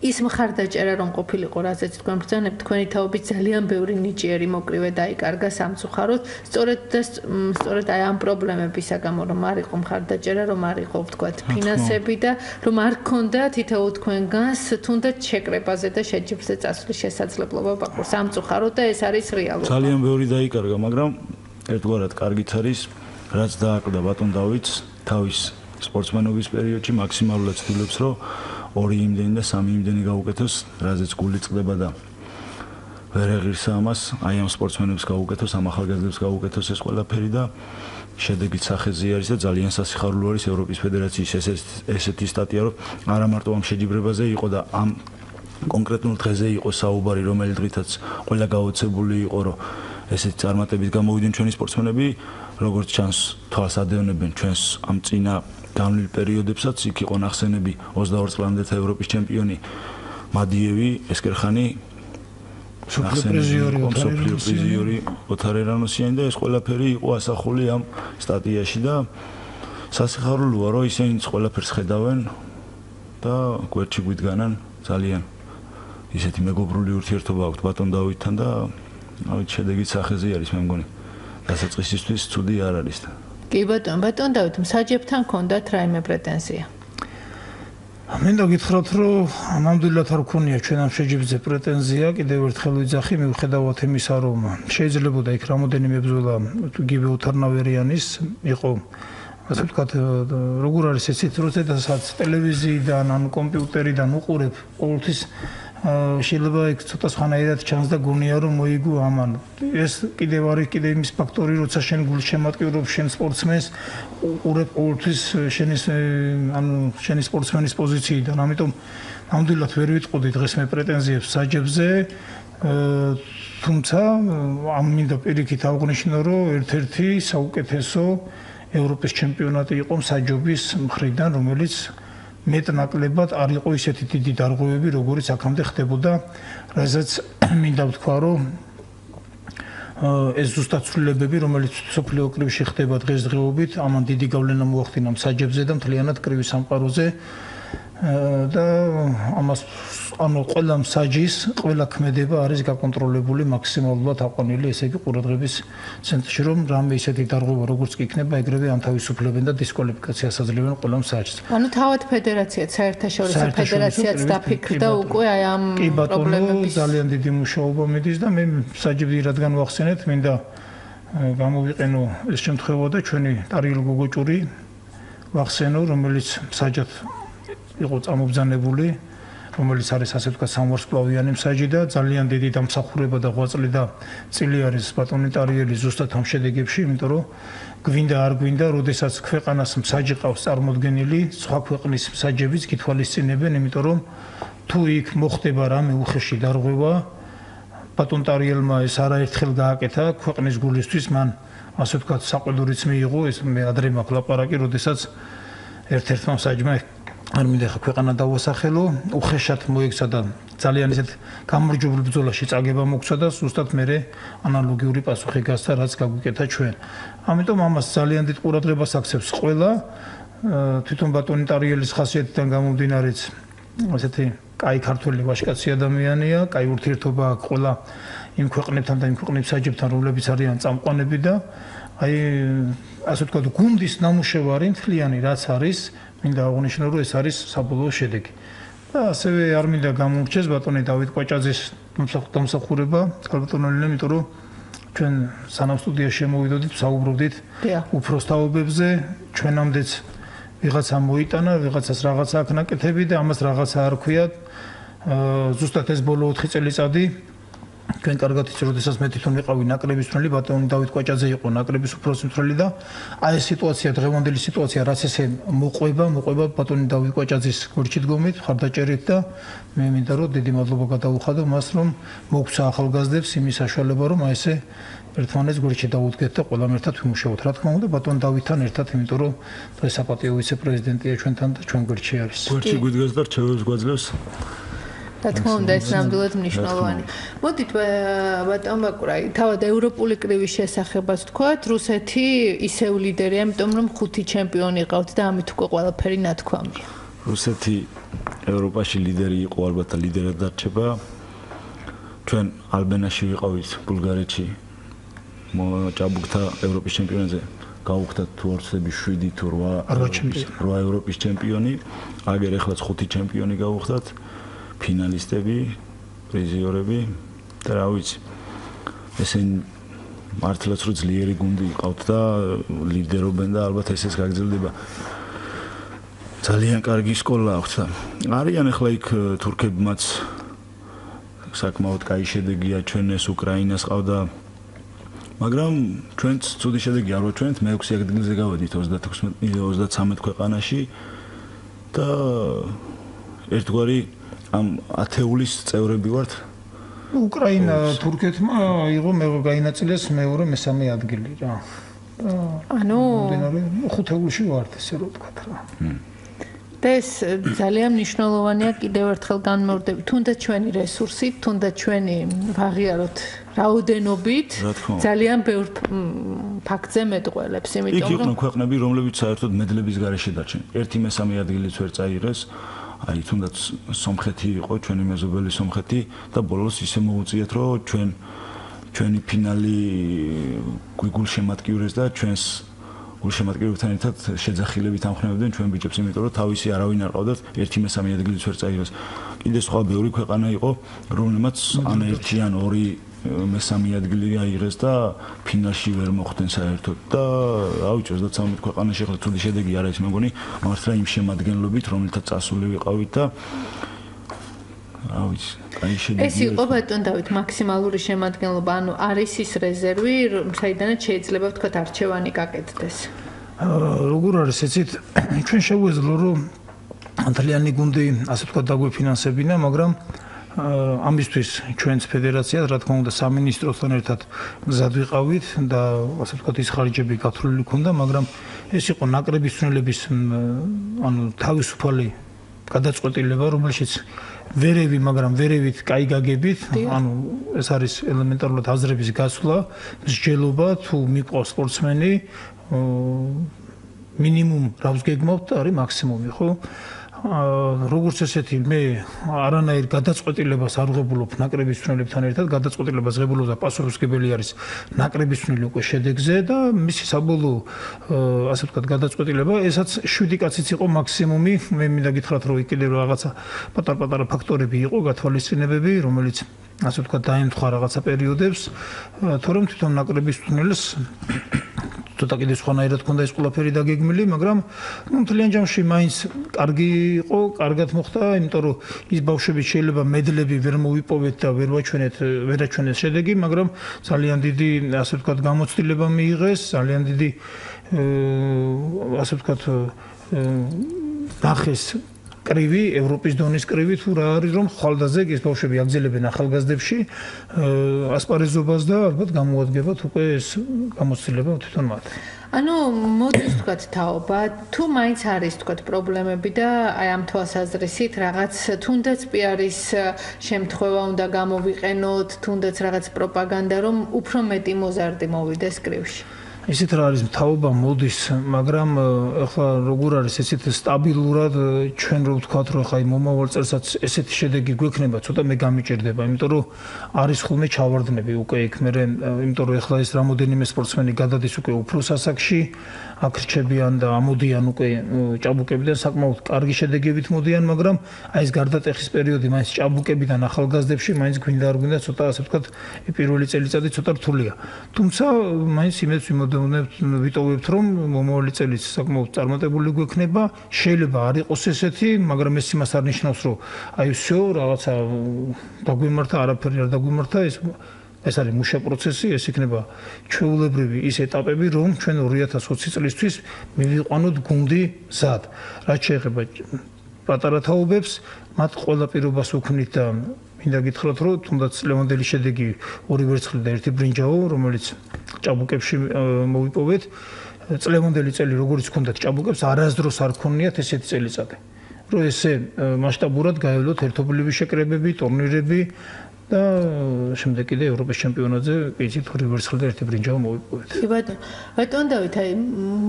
ის მხარდაჭერა რომ ყოფილიყო, რაზეც თქვენ ბრძანებთ, თქვენი თაობით ძალიან ბევრი ნიჭიერი მოკრივე დაიკარგა სამწუხაროდ, სწორედ აი ამ პრობლემებისა გამო რომ არ იყო მხარდაჭერა, რომ არ იყო ვთქვათ ფინანსები და რომ არ გქონდა თითოეულ თქვენგანს თუნდაც შეკრებაზე და შეჯიბრზე წასვლის შესაძლებლობა ბაკურ სამწუხაროდ და ეს არის რეალობა. ძალიან ბევრი დაიკარგა, მაგრამ ერთგვარად კარგით არის, რაც დააკლდა ბატონ დავითს თავის სპორტსმენობის პერიოდში მაქსიმალურად ცდილობს, რომ 2 იმდენი და 3 იმდენი გაუკეთოს, რაზეც გული წყდება და ვერ ეღირსა ამას, აი ამ სპორტსმენებს გაუკეთოს, ამ ახალგაზრდებს გაუკეთოს ეს ყველაფერი და შედეგით სახეზე არის და ძალიან სასიხარულო არის ევროპის ფედერაციის ესეთი სტატია, რომ არა მარტო ამ შეჯიბრებაზე იყო და ამ კონკრეტულ დღეზე იყო საუბარი, რომელიც დღითაც ყველა გაოცებული იყო, რომ ესეთი წარმატებით გამოვიდნენ ჩვენი სპორტსმენები, როგორც ჩანს თვალს ადევნებენ ჩვენს ამ წინა განვლილ პერიოდებსაც, იქ იყო ნახსენები 22 წლამდე ევროპის ჩემპიონი მადიევი, ესკერხანი, მსოფლიო პრიზიორი ოთარ ერანოსიანი და ეს ყველაფერი იყო ასახული ამ სტატიაში და სასიხარულოა, რომ ისინი ყველაფერს ხედავენ და გვერდში გვიდგანან ძალიან ისეთი მეგობრული ურთიერთობა აქვს ბატონ დავითთან და ავით შედეგით სახეზე არის მე მგონი დასაწყისისთვის ცუდი არ არის და კი ბატონ დავით მსაჯებთან ქონდათ რაიმე პრეტენზია მინდა გითხრათ რომ ნამდვილად არ ქონია ჩვენ ამ შეჯიბრზე პრეტენზია კიდევ ერთხელ ვიძახი მიუხედავად იმისა რომ შეიძლებოდა იქ რამოდენიმე ბრძოლა გივე უთარნავერიანის იყო ასე ვთქვათ როგორ არის ესეც როდესაც ტელევიზიიდან ან კომპიუტერიდან უყურებ ყოველთვის შეიძლება იქ ცოტა სხვანაირად ჩანს და გონია რომ მოიგო ამან ეს კიდევ არის იმის ფაქტორი როცა შენ გულს შემატკივრობ შენ სპორტსმენს უყურებ ყოველთვის შენი სპორტსმენის პოზიციიდან ამიტომ ნამდვილად ვერ ვიტყოდი დღეს მე პრეტენზიებს საჯებზე თუმცა ამ მინდა პირიქით აღვნიშნო რომ ერთ-ერთი საუკეთესო ევროპის ჩემპიონატი იყო საჯობის მხრიდან რომელიც მეტნაკლებად არ იყო ისეთი დიდი დარღვევები, როგორიც აქამდე ხდებოდა, რასაც მინდა ვთქვა, რომ ეს ზუსტად ცვლილებები, რომელიც სოფლიო კრივში ხდება დღესდღეობით, ამან დიდი გავლენა მოახდინა საჯებზე და მთლიანად კრივის სამყაროზე და ამას ანუ ყველა მსაჯის, ყველა ქმედება არის გაკონტროლებული მაქსიმალურად აყვანილი, ესე იგი ყურადღების ცენტრში, რომ რამე ისეთი დარღვევა როგორც კი იქნება, ეგრევე ანთავისუფლებენ და დისკვალიფიკაციას აძლევენ ყველა მსაჯს. ანუ თავად ფედერაციაც, საერთაშორისო ფედერაციაც დაფიქრდა უკვე აი ამ პრობლემების. ძალიან დიდი მუშაობა მიდის და მე მსაჯები რადგან ვახსენეთ, მინდა გამოვიყენო ეს შემთხვევა და ჩვენი ტარიელ გოგოჭური ვახსენო, რომელიც მსაჯად იყო წამობძანებული, რომელიც არის ასე ვთქვათ სამვარსკვლავიანი მსაჯი და ძალიან დიდი დამსახურება და ღვაწლი და წილი არის ბატონი ტარიელი ზუსტად ამ შედეგებში, იმიტომ რომ გვინდა არ გვინდა, როდესაც ქვეყანას მსაჯი ყავს წარმოდგენილი, სხვა ქვეყნის მსაჯებიც გითვალისწინებენ, იმიტომ რომ თუ იქ მოხდება რამე უხეში დარღვევა, ბატონ ტარიელმა ეს არაერთხელ გააკეთა ქვეყნის გულისთვის, მან ასე ვთქვათ საყდურიც მიიღო, ეს მე ადრე მაქვს ლაპარაკი, როდესაც ერთ-ერთმა მსაჯმა არ მინდა ხა ქვეყანა დავასახელო, უხეშად მოიქცა და ძალიან ისეთ გამარჯვებულ ბრძოლაში წაგება მოგცა და ზუსტად მე ანალოგიური პასუხი გასცა, რაც გაგვიკეთა ჩვენ. ამიტომ ამას ძალიან დიდ ყურადღებას აქცევს ყველა, თვითონ ბატონი ტარიელის ხასიათიდან გამომდინარეც, ასეთი კაი ქართველი ვაჟკაცი ადამიანია, კაი ურთიერთობა აქვს ყველა იმ ქვეყნებთან და იმ ქვეყნების საჯებთან, რომლებიც არიან წამყვანები და აი ასე ვთქვათ, გუნდის ნამუშევარი მთლიანი რაც არის მინდა აღვნიშნო, რომ ეს არის საბოლოო შედეგი. და ასევე არ მინდა გამომრჩეს ბატონი დავით კვაჭაძის დამსახურება, ბატონო ელენე, იმიტომ რომ ჩვენ სანამ სტუდიაში შემოვიდოდით, საუბრობდით უფროს თაობებზე, ჩვენამდეც ვიღაცა მოიტანა, ვიღაცას რაღაცა აქ ნაკეთები და ამას რაღაცა არ ქვია. ზუსტად ეს ბოლო 4 წელიწადი ჩვენ კარგად იცით, როდესაც მე თვითონ ვიყავი ნაკრების მწვრთნელი, ბატონი დავით კვაჭაძე იყო ნაკრების უფროსი მწვრთნელი და აი ეს სიტუაცია, დღევანდელი სიტუაცია, რაც ესე მოყვება ბატონი დავით კვაჭაძის გვერდში დგომით, ხარდაჭერით და მე მინდა რომ დიდი მადლობა გადაუხადო მას, რომ მოგცა ახალგაზრდებს იმის საშუალება, რომ აი ესე ერთმანეთს გვერდში დაუდგეთ და ყველამ ერთად ვიმუშაოთ. რა თქმა უნდა, ბატონ დავითთან ერთად, იმიტომ რომ დღეს საპატიო ვიცე-პრეზიდენტია ჩვენთან და ჩვენ გვერდში არის. გვერდში გვიდგას და რჩევებს გვაძლევს. რა თქმა უნდა, ეს ნამდვილად მნიშვნელოვანი. მოდით ბატონ ბაკურ, თავად ევროპული კრივის შესახებას ვთქვათ, რუსეთი ისევ ლიდერია, იმიტომ რომ 5 ჩემპიონი ყავთ და ამით უკვე ყველაფერი ნათქვამია. რუსეთი ევროპაში ლიდერი იყო ალბათ და ლიდერად დარჩება. ჩვენ ალბენაში ვიყავით ბულგარეთში. ჭაბუკთა ევროპის ჩემპიონატზე გავუხდათ თუ ორცები 7 თუ 8 ევროპის ჩემპიონი. აგერ ეხლაც 5 ჩემპიონი გავუხდათ. ფინალისტები, პრიზიორები და რა ვიცი. ესენი მართლაც რო ძლიერი გუნდი იყავთ და ლიდერობენ და ალბათ ესეც გაგრძელდება. ძალიან კარგი სკოლა აქვს და არიან ახლა იქ თურქებმაც საკმაოდ კაი შედეგი აჩვენეს, უკრაინას ყავდა. მაგრამ ჩვენც ცუდი შედეგი არ ვაჩვენეთ, მე-6 ადგილზე გავედით 36 ქვეყანაში და ერთგვარი ამ ათეულის წევრები ვართ. უკრაინა თურქეთმა იღო გაინაწილეს მეორე მესამე ადგილი რა. ანუ ხუთეულში ვართ ესე რომ ვთქვათ რა. და ეს ძალიან მნიშვნელოვანია კიდევ ერთხელ განმეორდებით, თუნდაც ჩვენი რესურსით, თუნდაც ჩვენი ვაღიაროთ რაოდენობით, ძალიან ბევრ ფაქტზე მეტყველებს, იმიტომ რომ იქ იყვნენ ქვეყნები, რომლებიც საერთოდ მედლების გარეშე დარჩნენ. ერთი მესამე ადგილიც ვერ წაიღეს. აი თუნდაც სომხეთი იყო, ჩვენი მეზობელი სომხეთი და ბოლოს ისე მოუწიათ, რომ ჩვენი ფინალი გულშემატკივრეს და ჩვენს გულშემატკივრებთან ერთად შეძახილებით ამხნევებდნენ ჩვენ ბიჭებს, იმიტომ რომ თავისი არავინ არ ყავდათ, ერთი მესამე ადგილიც ვერ წაიღეს. კიდე სხვა ბევრი ქვეყანა იყო, რომელმაც ან ერთი ან ორი მესამე ადგილი აიღეს და ფინალში ვერ მოხვდნენ საერთოდ და რა ვიცი 33 ქვეყანაში ახლა თუდი შედეგი არ არის, მე მგონი მართლა იმ შემადგენლობით, რომელთაც წასული ვიყავით და რა ვიცი, კაი შედეგი. ეს იყო ბატონ დავით მაქსიმალური შემადგენლობა, ანუ არის ის რეზერვი, საიდანაც შეიძლება ვთქვათ არჩევანი გაკეთდეს. როგორ არის ეცით, ჩვენ შეგვეძლო რომ მთლიანი გუნდი ასე ვთქვათ დაგვეფინანსებინა, მაგრამ ამისთვის ჩვენს ფედერაციას რა თქმა უნდა სამინისტროსთან ერთად გზად ვიყავით და ასე ვთქვათ ის ხარჯები გათვლილი ქონდა, მაგრამ ეს იყო ნაკრების ცვლილების ანუ თავისუფალი გადაწყვეტილება, რომელშიც ვერევი, მაგრამ ვერევით კაი გაგებით, ანუ ეს არის ელემენტარულად აზრების გაცვლა, მსჯელობა თუ მიყვავს სპორტსმენი მინიმუმ რავს გეგმავთ არის მაქსიმუმი, ხო? როგორც ესეთი მე არანაირ გადაწყვეტილებას არ ვღებულობ ნაკრების ცვლილებთან ერთად, გადაწყვეტილებას ღებულობ და პასუხისმგებელი არის ნაკრების ცვლილი უკვე შედეგზე და მისი საბოლოო ასე ვთქვათ გადაწყვეტილება, ესაც 7 კაციც იყო მაქსიმუმი. მე მინდა გითხრათ, რომ კიდევ რაღაცა პატარ-პატარა ფაქტორები იყო, გათვალისწინებები, რომელიც ასე ვთქვათ დაემთხვა რაღაცა პერიოდებს, თორემ თვითონ ნაკრების ცვლილს ცოტა კიდე სხვანაირად ქონდა ეს ყველაფერი დაგეგმილი, მაგრამ მთლიან ჯამში მაინც კარგი იყო, კარგად მოხდა, იმიტომ რომ ის ბავშვები შეიძლება მედლები ვერ მოვიპოვეთ და ვერ აჩვენეს შედეგი, მაგრამ ძალიან დიდი ასე ვთქვათ გამოცდილება მიიღეს, ძალიან დიდი ასე ვთქვათ ნახეს კრივი, ევროპის დონის კრივი თუ რა არის, რომ ხვალდაზე ეს ბავშვები აგზელებენ ახალგაზრდებში ასპარეზობას და ალბათ გამოადგებათ უკვე ეს გამოცდილება თვითონ მათ. ანუ მოდის თქვათ თაობა, თუ მაინც არის თქვათ პრობლემები და აი ამ თვალსაზრისით რაღაც თუნდაც პიარის შემთხვევა უნდა გამოვიყენოთ, თუნდაც რაღაც პროპაგანდა, რომ უფრო მეტი მოზარდი მოვიდეს კრივში. ისეთ რა არის თაობა მოდის, მაგრამ ახლა როგორ არის ესეთ სტაბილურად ჩვენ რო ვთქვათ, რომ ხაი მომავალ წელსაც ესეთი შედეგი გვექნება, ცოტა მე გამიჭირდება, იმიტომ რომ არის ხოლმე ჩავარდნები უკვე იქ მე, იმიტომ რომ ახლა ეს რამოდენიმე სპორტსმენი გადადის უკვე უფროს ასაკში, აქ რჩებიან და ამოდიან უკვე ჭაბუკებიდან საკმაოდ კარგი შედეგებით მოდიან, მაგრამ აი ეს გარდატეხის პერიოდი მაინც ჭაბუკებიდან ახალგაზრდებში მაინც გვინდა არ გვინდა ცოტა ასე ვთქვათ პირველი წელიწადი ცოტა რთულია. თუმცა მაინც იმედს ვიტოვებთ, რომ მომავალი წელიც საკმაოდ წარმატებული გვექნება, შეიძლება არ იყოს ესეთი, მაგრამ ეს იმას არ ნიშნავს, რომ აი всё რაღაცა დაგვიმართა, არაფერი არ დაგვიმართა, ეს არის მუშა პროცესი, ეს იქნება ჩვეულებრივი ის ეტაპები, რომ ჩვენ 2020 წლისთვის მივიყვანოთ გუნდი მზად. რაც შეეხება პატარა თაობებს, მათ ყველა პირობას ვუქმნით და მინდა გითხრათ, რომ თუნდაც ლევანდელი შედეგი 2 ვერცხლი და 1 ბრინჯაო, რომელიც ჭაბუკებში მოვიპოვეთ, წლევანდელი წელი როგორც ჰქონდათ ჭაბუკებს, არასდროს არ ქონიათ ესეთი წელიწადი. რომ ესე მასშტაბურად გაევლოთ ერთობლივი შეკრებები, ტურნირები და შემდეგ კიდე ევროპის ჩემპიონატზე იცით ორი ვერცხლი და ერთი ბრინჯაო მოვიპოვეთ. კი ბატონო დავით, აი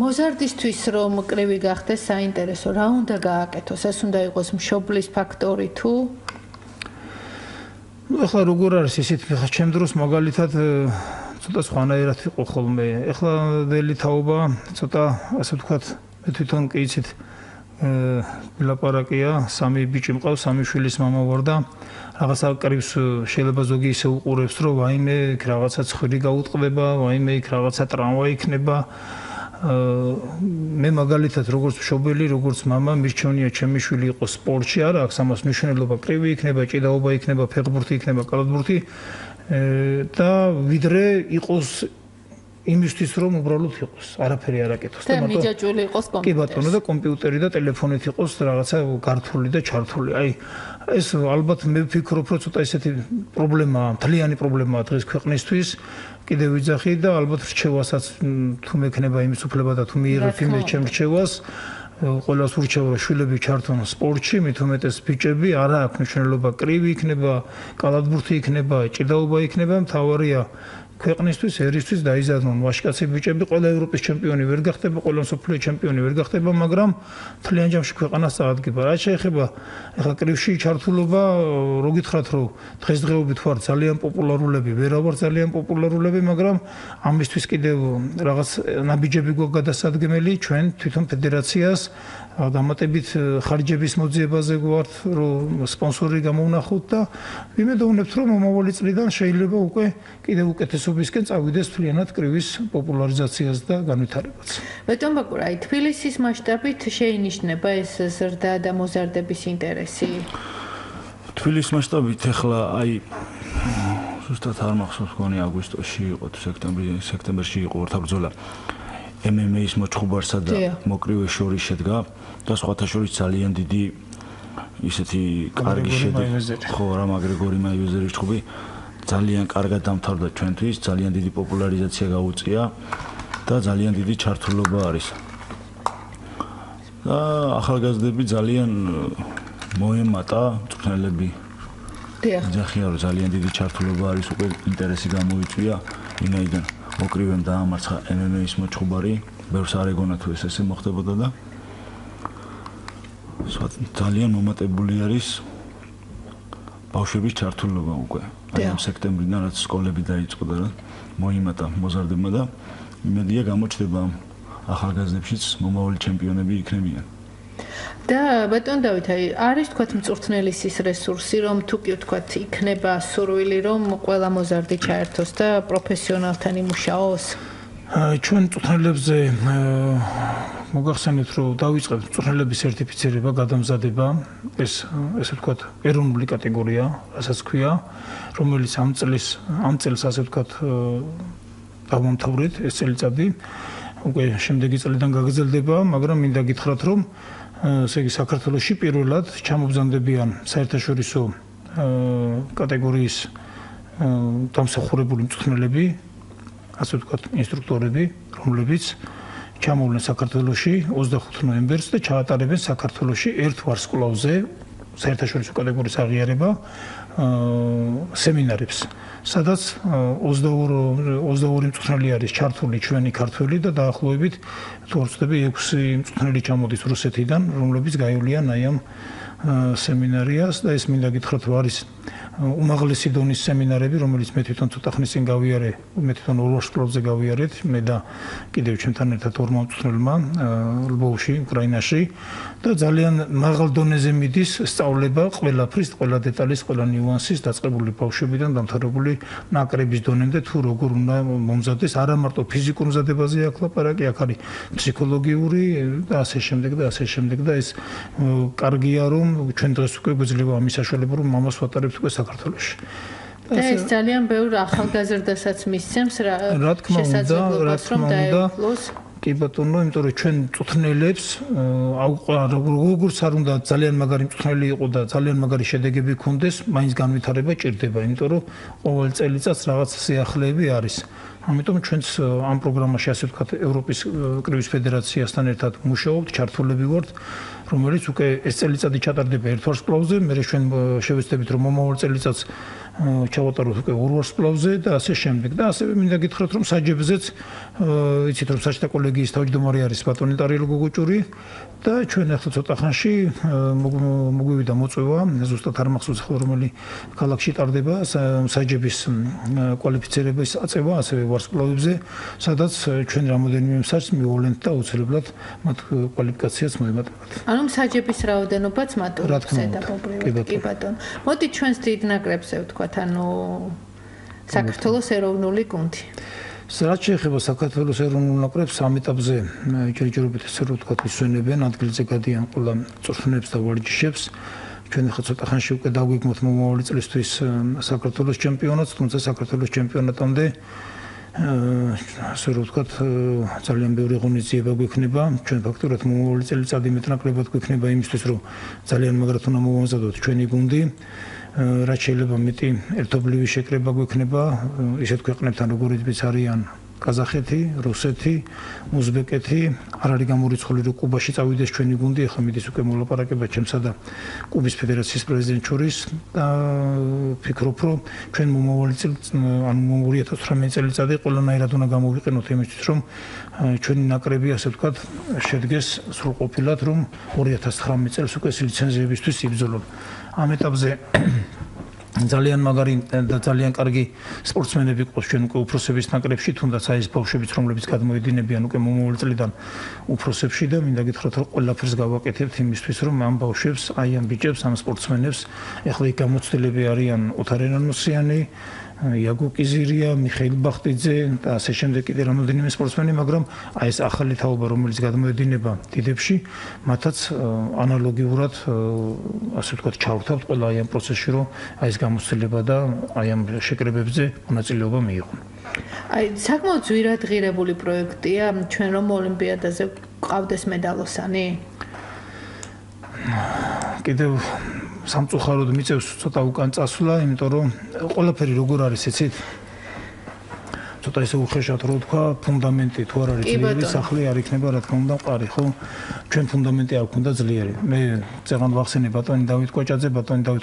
მოზარდისთვის რომ კრივი გახდეს საინტერესო, რა უნდა გააკეთოს? ეს უნდა იყოს მშობლის ფაქტორი თუ ახლა როგორ არის ისეთი, ახლა ჩემ დროს მაგალითად ცოტა სხვანაირად იყო ხოლმე. ახლა დელი თაობა ცოტა ასე ვთქვათ, მე თვითონ კი იცით ლაპარაკია, სამი ბიჭი მყავს, სამი შვილის მამა ვარ და რაღაცა კრივს შეიძლება ზოგი ისე უყურებს, რომ ვაიმე იქ რაღაცა ცხვირი გაუტყდება, ვაიმე იქ რაღაცა ტრამვა იქნება. მე მაგალითად როგორც მშობელი, როგორც მამა მირჩევნია ჩემი შვილი იყოს სპორტში, არა აქვს ამას მნიშვნელობა, კრივი იქნება, ჭიდაობა იქნება, ფეხბურთი იქნება, კალათბურთი და ვიდრე იყოს იმისთვის რომ უბრალოდ იყოს, არაფერი არ აკეთოს და მიჯაჭვილი იყოს კომპიუტერი. კი ბატონო და კომპიუტერი და ტელეფონით იყოს რაღაცა გართული და ჩართული. აი ეს ალბათ მე ვფიქრობ, რომ ცოტა ესეთი პრობლემაა, მთლიანი პრობლემაა დღეს ქვეყნისთვის. კიდევ ვიძახი და ალბათ რჩევასაც თუ მექნება იმის უფლება და თუ მიიღებ იმის ჩემ რჩევას, ყველას ურჩევ რომ შვილები ჩართონ სპორტში, მით უმეტეს ბიჭები, არა აქვს მნიშვნელობა კრივი იქნება, კალათბურთი იქნება, ჭიდაობა იქნება, მთავარია ქვეყნისთვის, ერისთვის დაიზარდონ ვაჟკაცი ბიჭები, ყველა ევროპის ჩემპიონი ვერ გახდება, ყველა მსოფლიო ჩემპიონი ვერ გახდება, მაგრამ მთლიან ჯამში ქვეყანას წაადგება. რაც შეეხება ახლა კრივში ჩართულობა, რო გითხრათ, რომ დღესდღეობით ვარ ძალიან პოპულარულები, ვერა ვარ ძალიან პოპულარულები, მაგრამ ამისთვის კიდევ რაღაც ნაბიჯები გვაქვს გადასადგმელი, ჩვენ თვითონ ფედერაციას დამატებით ხარჯების მოძიებაზე გვართ, რომ სპონსორი გამოვნახოთ და ვიმედოვნებთ, რომ მომავალი წლიდან შეიძლება უკვე კიდევ უკეთესობისკენ წავიდეს მთლიანად კრივის პოპულარიზაციას და განვითარებაც. ბატონ ბაკურ, აი თბილისის მასშტაბით შეინიშნება ეს ზრდა და მოზარდების ინტერესი? თბილისის მასშტაბით ახლა აი ზუსტად არ მახსოვს მგონი აგვისტოში იყო თუ სექტემბერში იყო ორთაბრძოლა MMA-ის მოჩხუბარსა და მოკრივეს შორის შედგა და სხვათა შორის ძალიან დიდი ისეთი კარგი შედეგი ხო რა მაკრეგორი მაივეზერის ჩხუბი ძალიან კარგად დამთავრდა ჩვენთვის, ძალიან დიდი პოპულარიზაცია გაუწია და ძალიან დიდი ჩართულობა არის. და ახალგაზრდები ძალიან მოემატა მწვრთნელები. ძახია რომ ძალიან დიდი ჩართულობა არის, უკვე ინტერესი გამოიწვია ვინაიდან მოკრივემ დაამარცხა MMA-ის მოჩხუბარი, ბევრს არ ეგონა თუ ეს ესე მოხდებოდა და ძალიან მომატებული არის ბავშვების ჩართულობა უკვე. აი ამ სექტემბრიდან რაც სკოლები დაიწყო და მოიმატა მოზარდებმა და იმედია გამოჩნდება ახალგაზრდებშიც მომავალი ჩემპიონები იქნებიან. და ბატონ დავით, აი არის თქვათ მწვრთნელის ის რესურსი, რომ თუ კი თქვათ იქნება სურვილი, რომ ყველა მოზარდი ჩაერთოს და პროფესიონალთან იმუშაოს? ჩვენ მწვრთნელებზე მოგახსენეთ, რომ დავიწყებთ მწვრთნელების სერტიფიცირება, გადამზადება, ესე ვთქვათ, ეროვნული კატეგორია, რასაც ქვია, რომელიც ამ წელს ასე ვთქვათ დავამთავრეთ ეს წელიწადი, უკვე შემდეგი წლიდან გაგრძელდება, მაგრამ მინდა გითხრათ, რომ ესე იგი საქართველოში პირველად ჩამობზანდებიან საერთაშორისო კატეგორიის დამსახურებული მწვრთნელები, ასე ვთქვათ, ინსტრუქტორები, რომლებიც ჩამოვლენ საქართველოში 25 ნოემბერს და ჩაატარებენ საქართველოში ერთ ვარსკვლავზე საერთაშორისო კატეგორიის აღიარება სემინარებს, სადაც 22 მწვრთნელი არის ჩართული ჩვენი ქართველი და დაახლოებით თუ არ ვცდები 6 მწვრთნელი ჩამოდის რუსეთიდან, რომლებიც გაივლიან აი ამ სემინარიას და ეს მინდა გითხრათ, რომ არის უმაღლესი დონის სემინარები, რომელიც მე თვითონ ცოტა ხნის წინ გავიარე, მე თვითონ ორ ვარსკვლავზე გავიარეთ, მე და კიდევ ჩემთან ერთად ორმა მწვრთნელმა ლვოვში, უკრაინაში და ძალიან მაღალ დონეზე მიდის სწავლება ყველაფრის, ყველა დეტალის, ყველა ნიუანსის დაწყებული ბავშვებიდან დამთავრებული ნაკრების დონემდე თუ როგორ უნდა მომზადდეს, არა მარტო ფიზიკურ მზადებაზე აქ ლაპარაკი, აქ არის ფსიქოლოგიური და ასე შემდეგ და ასე შემდეგ და ეს კარგია, რომ ჩვენ დღეს უკვე გვეძლება ამის საშუალება, რომ ამას ვატარებთ უკვე საქართველოში. და ეს ძალიან ბევრ ახალგაზრდასაც მისცემს შესაძლებლობას, რომ დაეუფლოს. კი ბატონო, იმიტომ რომ ჩვენ მწვრთნელებს როგორც არ უნდა ძალიან მაგარი მწვრთნელი იყო და ძალიან მაგარი შედეგები ჰქონდეს, მაინც განვითარება ჭირდება, იმიტომ რომ ყოველ წელიწადს რაღაც სიახლეები არის. ამიტომ ჩვენც ამ პროგრამაში ასე ვთქვათ, ევროპის კრივის ფედერაციასთან ერთად მუშაობთ, ჩართულები ვართ, რომელიც უკვე ეს წელიწადი ჩატარდება ერთ ვარსკვლავზე, მერე ჩვენ შევეცდებით, რომ მომავალ წელიწადს ჩავატაროთ უკვე ორვარსკვლავზე და ასე შემდეგ. და ასევე მინდა გითხრათ, რომ საჯებზეც იცით, რომ საჯთა კოლეგიის თავმჯდომარე არის ბატონი გოგოჭური და ჩვენ ახლა ცოტა ხანში მოგვივიდა მოწვევა, ზუსტად არ მახსოვს ხოლმე რომელი ქალაქში ტარდება საჯების კვალიფიცირების აწევა, ასევე ვარსკვლავებზე, სადაც ჩვენ რამოდენიმე მსაჯს მივავლენთ და აუცილებლად მათ კვალიფიკაციაც მოემატებათ. ანუ საჯების რაოდენობაც მატულობს ზედაპირულად. კი ბატონო. მოდით ჩვენს დიდ ნაკრებზე ვთქვათ, ანუ საქართველოს ეროვნული გუნდი. რაც შეეხება საქართველოს ეროვნულ ნაკრებს, ამ ეტაპზე ჯერჯერობით ესე რომ ვთქვათ, ისვენებენ, ადგილზე გადიან ყველა წვრთნებს და ვარჯიშებს. ჩვენ ახლა ცოტა ხანში უკვე დაგვიგმოთ მომავალი წლისთვის საქართველოს ჩემპიონატს, თუმცა საქართველოს ჩემპიონატამდე ასე რომ ვთქვათ, ძალიან ბევრი ღონისძიება გვექნება. ჩვენ ფაქტურად მომავალი წელიწადი მეტნაკლებად გვექნება იმისთვის, რომ ძალიან მაგრად უნდა მოვამზადოთ ჩვენი გუნდი. რაც შეიძლება მეტი ერთობლივი შეკრება გვექნება ისეთ ქვეყნებთან, როგორიც არიან კაზახეთი, რუსეთი, უზბეკეთი, არ არის გამორიცხული, რომ კუბაში წავიდეს ჩვენი გუნდი, ახლა მიდის უკვე მოლაპარაკება ჩემსა და კუბის ფედერაციის პრეზიდენტს შორის და ვფიქრობ, რომ ჩვენ მომავალი ანუ 2018 წელიწადი ყველანაირად უნდა გამოვიყენოთ იმისთვის, რომ ჩვენი ნაკრები, ასე ვთქვათ, შედგეს სრულყოფილად, რომ 2019 წელს უკვე ლიცენზიებისთვის იბრძოლონ. ამ ეტაპზე ძალიან მაგარი და ძალიან კარგი სპორტსმენები ყავს ჩვენ უკვე უფროსების ნაკრებში, თუნდაც აი ეს ბავშვებიც, რომლებიც გადმოედინებიან უკვე მომავალი წლიდან უფროსებში და მინდა გითხრათ, რომ ყველაფერს გავაკეთებთ იმისთვის, რომ ამ ბავშვებს, აი ამ ბიჭებს, ამ სპორტსმენებს, ეხლა იქ გამოცდილები არიან ოთარ ენანოსიანი, იაგო კიზირია, მიხეილ ბახტიძე და ასე შემდეგ კიდე რამოდენიმე სპორტსმენი, მაგრამ აი ეს ახალი თაობა, რომელიც გადმოედინება დიდებში, მათაც ანალოგიურად, ასე ვთქვათ, ჩავრთავთ ყველა აი ამ პროცესში, რომ აი ეს გამოცდილება და აი ამ შეკრებებზე მონაწილეობა მიიღონ. აი, საკმაოდ ძვირადღირებული პროექტია, ჩვენ რომ ოლიმპიადაზე ყავდეს მედალოსანი? კიდევ სამწუხაროდ მიწევს ცოტა უკან წასვლა, იმიტომ რომ ყველაფერი როგორ არის, იცით? ცოტა ისე უხეშად რო ვთქვა, ფუნდამენტი თუ არ არის ძლიერი, სახლი არ იქნება, რა თქმა უნდა, მყარი, ხო? ჩვენ ფუნდამენტი არ გვქონდა ძლიერი. მე წეგან ვახსენე ბატონი დავით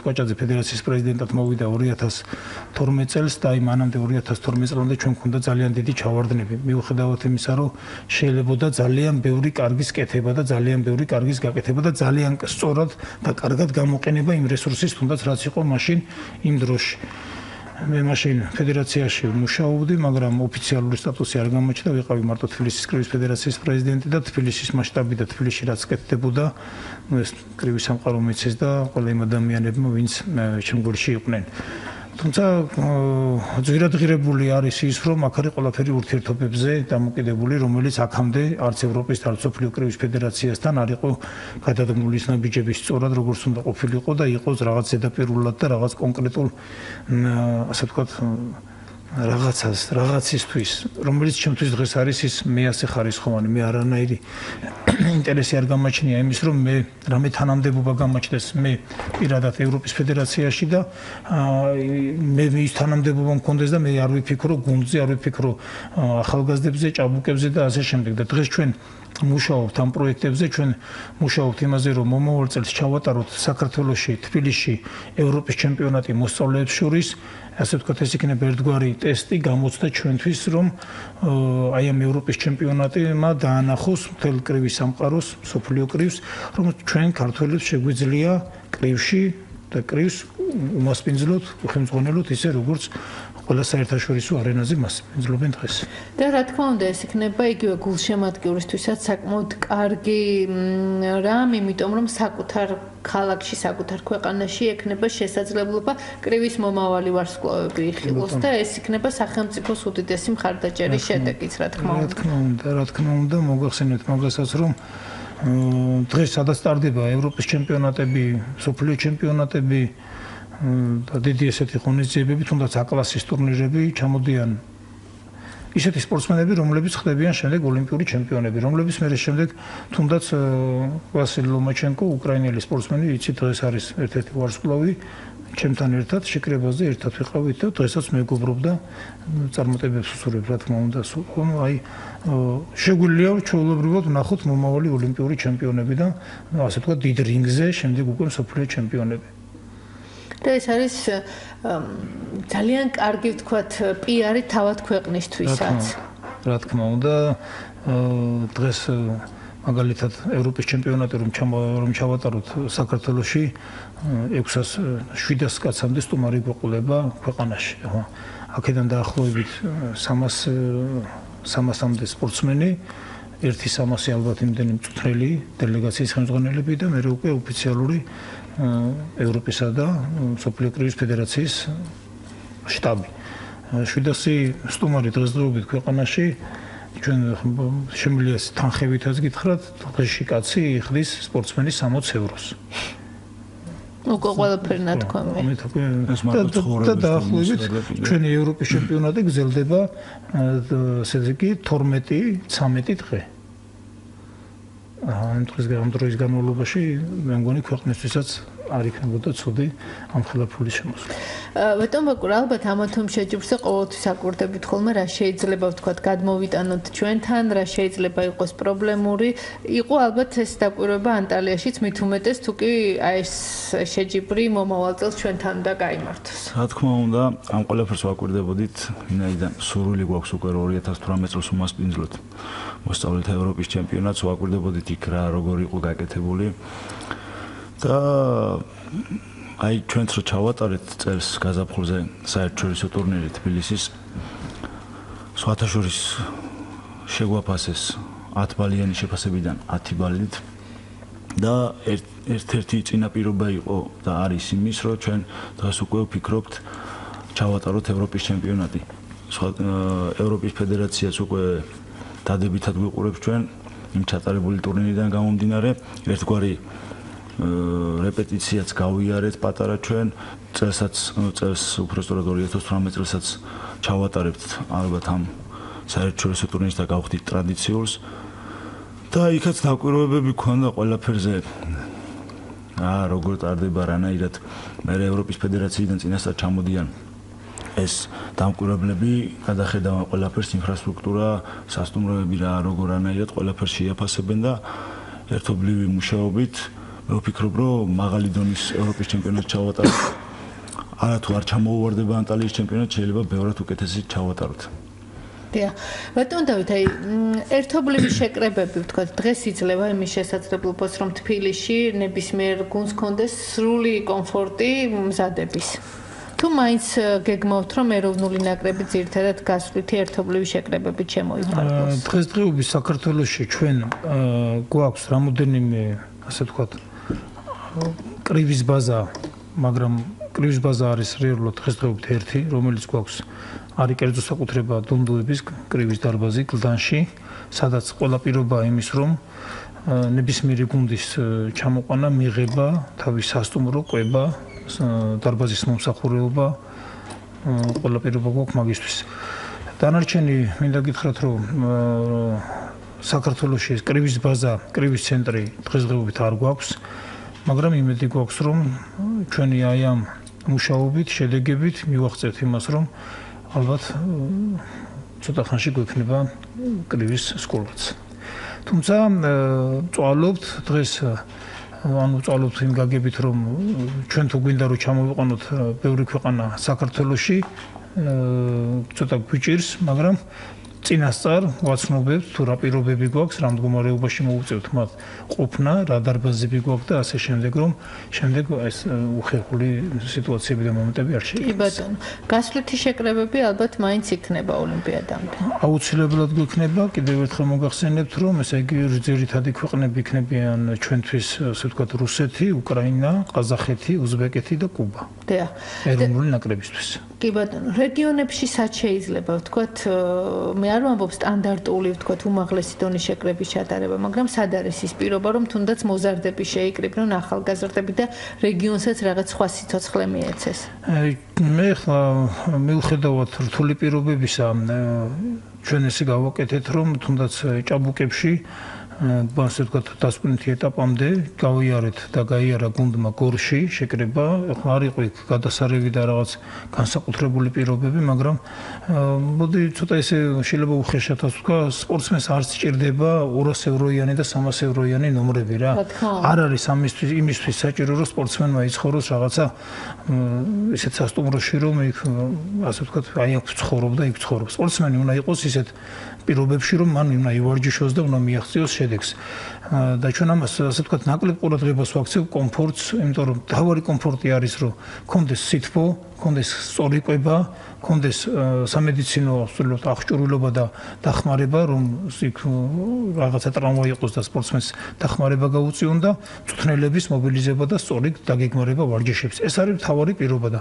კვაჭაძე ფედერაციის პრეზიდენტად მოვიდა 2012 წელს და აი მანამდე 2012 წლამდე ჩვენ გვქონდა ძალიან დიდი ჩავარდნები. მიუხედავად იმისა, რომ შეიძლებოდა ძალიან ბევრი კარგის კეთება და ძალიან ბევრი კარგის გაკეთება და ძალიან სწორად და კარგად გამოყენება იმ რესურსის, თუნდაც რაც იყო მაშინ იმ დროში. მე მაშინ ფედერაციაში მუშაობდი, მაგრამ ოფიციალური სტატუსი არ გამოჩნდა, ვიყავი მარტო თბილისის კრივის ფედერაციის პრეზიდენტი და თბილისის მასშტაბი და თბილისში რაც კეთდებოდა, ეს კრივის სამყარო მიცეს და ყველა იმ ადამიანებმა, ვინც შემგულში იყვნენ. თუმცა ძვირადღირებული არის ის, რომ აქ არის ყველაფერი ურთიერთობებზე დამოკიდებული, რომელიც აქამდე არც ევროპის და არც მსოფლიო კრივის ფედერაციასთან არ იყო გადადგმული ის ნაბიჯები სწორად, როგორც უნდა ყოფილიყო და იყოს რაღაც ზედაპირულად და რაღაც კონკრეტულ, ასე ვთქვათ, რაღაცისთვის, რომელიც ჩემთვის დღეს არის ის მეასე ხარისხოვანი, მე არანაირი ინტერესი არ გამაჩნია იმის, რომ მე რამე თანამდებობა გამაჩნდეს მე პირადად ევროპის ფედერაციაში და მე ის თანამდებობა მქონდეს და მე არ ვიფიქრო გუნდზე, არ ვიფიქრო ახალგაზრდებზე, ჭაბუკებზე და ასე შემდეგ. და დღეს ჩვენ მუშაობთ ამ პროექტებზე, ჩვენ მუშაობთ იმაზე, რომ მომავალ წელს ჩავატაროთ საქართველოში, თბილისში ევროპის ჩემპიონატი მოსწავლეებს შორის. ასე ვთქვათ, ეს იქნება ერთგვარი ტესტი, გამოცდა ჩვენთვის, რომ აი ამ ევროპის ჩემპიონატმა დაანახოს მთელ კრივის სამყაროს, მსოფლიო კრივს, რომ ჩვენ ქართველებს შეგვიძლია კრივში და კრივს უმასპინძლოთ, უხელმძღვანელოთ ისე, როგორც ყველა საერთაშორისო არენაზე მასპინძლობენ დღეს. და რა თქმა უნდა, ეს იქნება იგივე გულშემატკივრისთვისაც საკმაოდ კარგი რამ, იმიტომ რომ საკუთარ ქალაქში, საკუთარ ქვეყანაში ექნება შესაძლებლობა კრივის момავალი ვარსკვლავები იხილოს და ეს იქნება სახელმწიფოს უდიდესი მხარდაჭერის შედეგიც, რა თქმა უნდა. რა თქმა უნდა, მოგახსენეთ მაგასაც, რომ დღეს სადაც ტარდება ევროპის ჩემპიონატები, მსოფლიო ჩემპიონატები და დიდი ესეთი ღონისძიებები, თუნდაც A-კლასის ტურნირები, ჩამოდიან ისეთი სპორტსმენები, რომლებიც ხდებიან შემდეგ ოლიმპიური ჩემპიონები, რომლებიც მე შემდეგ თუნდაც ვასილი ლომაჩენკო, უკრაინელი სპორტსმენი, იცით, დღეს არის ერთ-ერთი ვარსკვლავი, ჩემთან ერთად შეკრებაზე ერთად ვიყავით და დღესაც მეგობრობ და წარმატებებს ვსურვებ, რა თქმა უნდა, აი შეგვიძლია ჩვეულებრივად ვნახოთ მომავალი ოლიმპიური ჩემპიონები და ასე ვთქვათ, დიდ რინგზე შემდეგ უკვე მსოფლიო ჩემპიონები. და ეს არის ძალიან კარგი ვთქვათ პიარი თავად ქვეყნისთვისაც. რა თქმა უნდა, დღეს მაგალითად ევროპის ჩემპიონატი რომ ჩავატაროთ საქართველოში 600-700 კაცამდე სტუმარი გვეყოლება ქვეყანაში. აქედან დაახლოებით 300-მდე სპორტსმენი, 1-300 ალბათ იმდენი მწვრთნელი, დელეგაციის ხელმძღვანელები და მე უკვე ოფიციალური ევროპისა და მსოფლიო კრივის ფედერაციის შტაბი. 700 სტუმარი დღესდღეობით ქვეყანაში ჩვენ შემიძლია თანხევითაც გითხრათ, დღეში კაცი იხდის სპორტსმენის 60 ევროს. უკვე ყველაფერი ნათქვამი. და დაახლოებით ჩვენი ევროპის ჩემპიონატი გრძელდება ესე იგი 12-13 დღე. ამ დროის განმავლობაში მე მგონი ქვეყნისთვისაც არ იქნებოდა ცუდი ამ ხელაფულის შემოსვლა. ბატონ ბაკურ, ალბათ ამათომ შეჯიბრზე ყოველთვის აკვირდებით ხოლმე რა შეიძლება ვთქვათ გადმოვიტანოთ ჩვენთან, რა შეიძლება იყოს პრობლემური. იყო ალბათ ეს დაკვირვება ანტალიაშიც მით უმეტეს თუ კი ეს შეჯიბრი მომავალ წელს ჩვენთან უნდა გაიმართოს. რა თქმა უნდა, ამ ყველაფერს ვაკვირდებოდით, ვინაიდან სურვილი გვაქვს უკვე 2018 წელს უმასპინძლოთ. მოსწავლეთ ევროპის ჩემპიონატს, ვაკვირდებოდით იქ რა როგორ იყო გაკეთებული. და აი ჩვენც რო ჩავატარეთ წელს გაზაფხულზე საერთაშორისო ტურნირი თბილისის სხვათაშორის შეგვაფასეს 10 ბალიანი შეფასებიდან 10 ბალით და ერთ-ერთი წინაპირობა იყო და არის იმის რომ ჩვენ დღეს უკვე ვფიქრობთ ჩავატაროთ ევროპის ჩემპიონატი. ევროპის ფედერაციაც უკვე დადებითად გვიყურებს ჩვენ იმ ჩატარებული ტურნირიდან გამომდინარე ერთგვარი რეპეტიციაც გავიარეთ პატარა ჩვენ წელს უბრალოდ 2018 წელსაც ჩავატარებთ ალბათ ამ საერთაშორისო ტურნირს და გავხდით ტრადიციულს და იქაც დაკვირვებები ქონდა ყველაფერზე როგორ ტარდება რანაირად მე ევროპის ფედერაციიდან წინასწარ ჩამოდიან ეს დამკვირვებლები გადახედავენ ყველაფერს ინფრასტრუქტურა სასტუმროები როგორ რანაირად ყველაფერს შეაფასებენ და ერთობლივი მუშაობით მე ვფიქრობ, რომ მაღალი დონის ევროპის ჩემპიონატს ჩავატაროთ. არათუ არ ჩამოუვარდება ანტალიის ჩემპიონატი, შეიძლება ბევრად უკეთესი ჩავატაროთ. დიახ. ბატონ დავით, აი ერთობლივი შეკრებები, ვთქვათ, დღეს იძლევა იმის შესაძლებლობას, რომ თბილისში ნებისმიერ გუნდს ჰქონდეს სრული კომფორტი მზადების. თუ მაინც გეგმავთ, რომ ეროვნული ნაკრები ძირითადად გასვლითი ერთობლივი შეკრებებით შემოიფარგლოს. დღესდღეობით საქართველოში ჩვენ გვაქვს რამოდენიმე, ასე ვთქვათ, კრივის ბაზა, მაგრამ კრივის ბაზა არის რეალურად დღესდღეობით ერთი, რომელიც გვაქვს არის კერძო საკუთრება დონდოების კრივის დარბაზი გლდანში, სადაც ყველა პირობაა იმის, რომ ნებისმიერი გუნდის ჩამოყვანა, მიღება, თავის სასტუმრო, კვება, დარბაზის მომსახურება, ყველა პირობა გვაქვს მაგისთვის. დანარჩენი მინდა გითხრათ, რომ საქართველოში ეს კრივის ბაზა, კრივის ცენტრი დღესდღეობით არ გვაქვს, მაგრამ იმედი გვაქვს, რომ ჩვენი აი ამ მუშაობით, შედეგებით მივაღწევთ იმას, რომ ალბათ ცოტა ხანში გვექნება კრივის სკოლაც. თუმცა წვალობთ დღეს ვწვალობთ იმ გაგებით, რომ ჩვენ თუ გვინდა რომ ჩამოვიყვანოთ ბევრი ქვეყანა საქართველოში, ცოტა გვიჭირს, მაგრამ წინასწარ ვაცნობებთ თუ რა პირობები გვაქვს, რა მდგომარეობაში მოუწევთ მათ ყოფნა, რა დარბაზები გვაქვს და ასე შემდეგ, რომ შემდეგ ეს უხერხული სიტუაციები და მომენტები არ შეიქმნას. კი ბატონო, გასვლითი შეკრებები ალბათ მაინც იქნება ოლიმპიადამდე. აუცილებლად გვექნება, კიდევ ერთხელ მოგახსენებთ, რომ ესე იგი ძირითადი ქვეყნები იქნებიან ჩვენთვის, ასე ვთქვათ, რუსეთი, უკრაინა, ყაზახეთი, უზბეკეთი და კუბა. დიახ. ეროვნული ნაკრებისთვის. კი ბატონო, რეგიონებში სად შეიძლება ვთქვათ, მე არ ვამბობ სტანდარტული, ვთქვათ, უმაღლესი დონის შეკრების ჩატარება, მაგრამ სად არის ის პირობა, რომ თუნდაც მოზარდები შეიკრიბნონ ახალგაზრდები და რეგიონსაც რაღაც სხვა სიცოცხლე მიეცეს? მე ხა მიუხედავად რთული პირობებისა, ჩვენ ესე გავაკეთეთ, რომ თუნდაც ჭაბუკებში ასე ვთქვათ, დასკვნითი ეტაპამდე გავიარეთ და გაიარა გუნდმა გორში შეკრება. არ იყო იქ გადასარევი და რაღაც განსაკუთრებული პირობები, მაგრამ მოდი ცოტა ესე შეიძლება უხეშათაც ვთქვა, სპორტსმენს არ სჭირდება 200 ევროიანი და 300 ევროიანი ნომრები რა. არ არის იმისთვის საჭირო, რომ სპორტსმენმა იცხოვროს რაღაცა ისეთ სასტუმროში, რომ იქ ასე ვთქვათ, აი აქ ცხოვრობდა, იქ ცხოვრობს. სპორტსმენი უნდა იყოს ისეთ პირობებში, რომ მან უნდა ივარჯიშოს და უნდა მიაღწიოს შედეგს. და ჩვენ ამას ასე ვთქვათ, ნაკლებ ყურადღებას ვაქცევ კომფორტს, იმიტომ რომ თავარი კომფორტი არის, რომ კონდეს სითბო, კონდეს სწორი კვება, კონდეს სამედიცინო აღჭურვილობა და დახმარება, რომ იქ რაღაცა ტრავმა იყოს და სპორტსმენს დახმარება გაუწიონ და მწვრთნელების მობილიზება და სწორი დაგეგმარება ვარჯიშებს. ეს არის მთავარი პირობა და